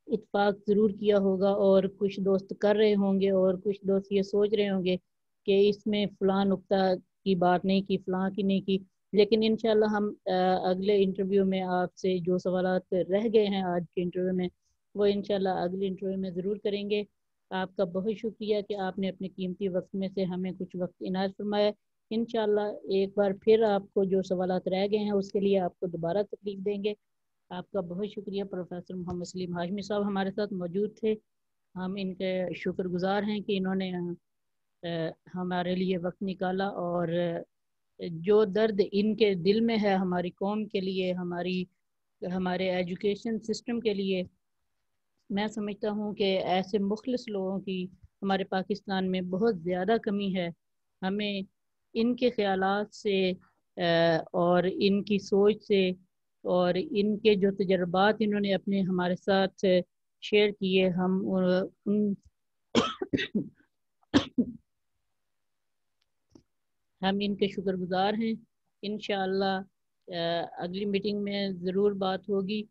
اتفاق ضرور کیا ہوگا. اور کچھ دوست کر رہے ہوں گے اور کچھ دوست یہ سوچ رہے ہوں گے کہ اس میں فلاں نقطہ کی بات نہیں کی، فلاں کی نہیں کی. لیکن انشاءاللہ ہم اگلے انٹرویو میں آپ سے جو سوالات رہ گئے ہیں آج کے انٹرویو میں، وہ انشاءاللہ اگلے انٹرویو میں ضرور کریں گے. آپ کا بہت شکریہ کہ آپ نے اپنے قیمتی وقت میں سے ہمیں کچھ وقت عنایت فرمایا. انشاءاللہ ایک بار پھر آپ کو جو سوالات رہ گئے ہیں اس کے لیے آپ کو دوبارہ تکلیف دیں گے. آپ کا بہت شکریہ. پروفیسر محمد سلیم ہاشمی صاحب ہمارے ساتھ موجود تھے. ہم ان کے شکر گزار ہیں کہ انہوں نے ہمارے لیے وقت نکالا، اور جو درد ان کے دل میں ہے ہماری قوم کے لیے، ہمارے ایجوکیشن سسٹم کے لیے، میں سمجھتا ہوں کہ ایسے مخلص لوگوں کی ہمارے پاکستان میں بہت زیادہ کمی ہے. ہمیں ان کے خیالات سے اور ان کی سوچ سے اور ان کے جو تجربات انہوں نے اپنے ہمارے ساتھ شیئر کیے، ہم ان کے شکر گزار ہیں. انشاءاللہ اگلی میٹنگ میں ضرور بات ہوگی.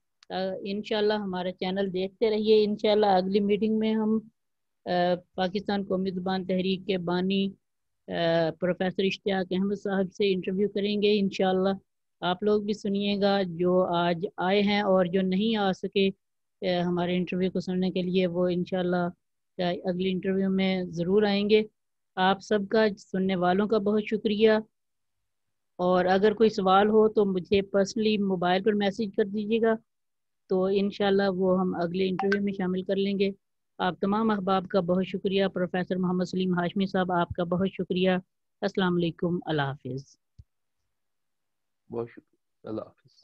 انشاءاللہ ہمارا چینل دیکھتے رہیے. انشاءاللہ اگلی میٹنگ میں ہم پاکستان قومی زبان تحریک کے بانی پروفیسر اشتیاق احمد صاحب سے انٹرویو کریں گے. انشاءاللہ آپ لوگ بھی سنیے گا، جو آج آئے ہیں اور جو نہیں آ سکے ہمارے انٹرویو کو سننے کے لیے، وہ انشاءاللہ اگلی انٹرویو میں ضرور آئیں گے. آپ سب کا، سننے والوں کا بہت شکریہ. اور اگر کوئی سوال ہو تو مجھے پرسنلی موبائل پر میسیج کر دیجیے گا، تو انشاءاللہ وہ ہم اگلے انٹرویو میں شامل کر لیں گے. آپ تمام احباب کا بہت شکریہ. پروفیسر محمد سلیم ہاشمی صاحب آپ کا بہت شکریہ. السلام علیکم. اللہ حافظ. بہت شکریہ. اللہ حافظ.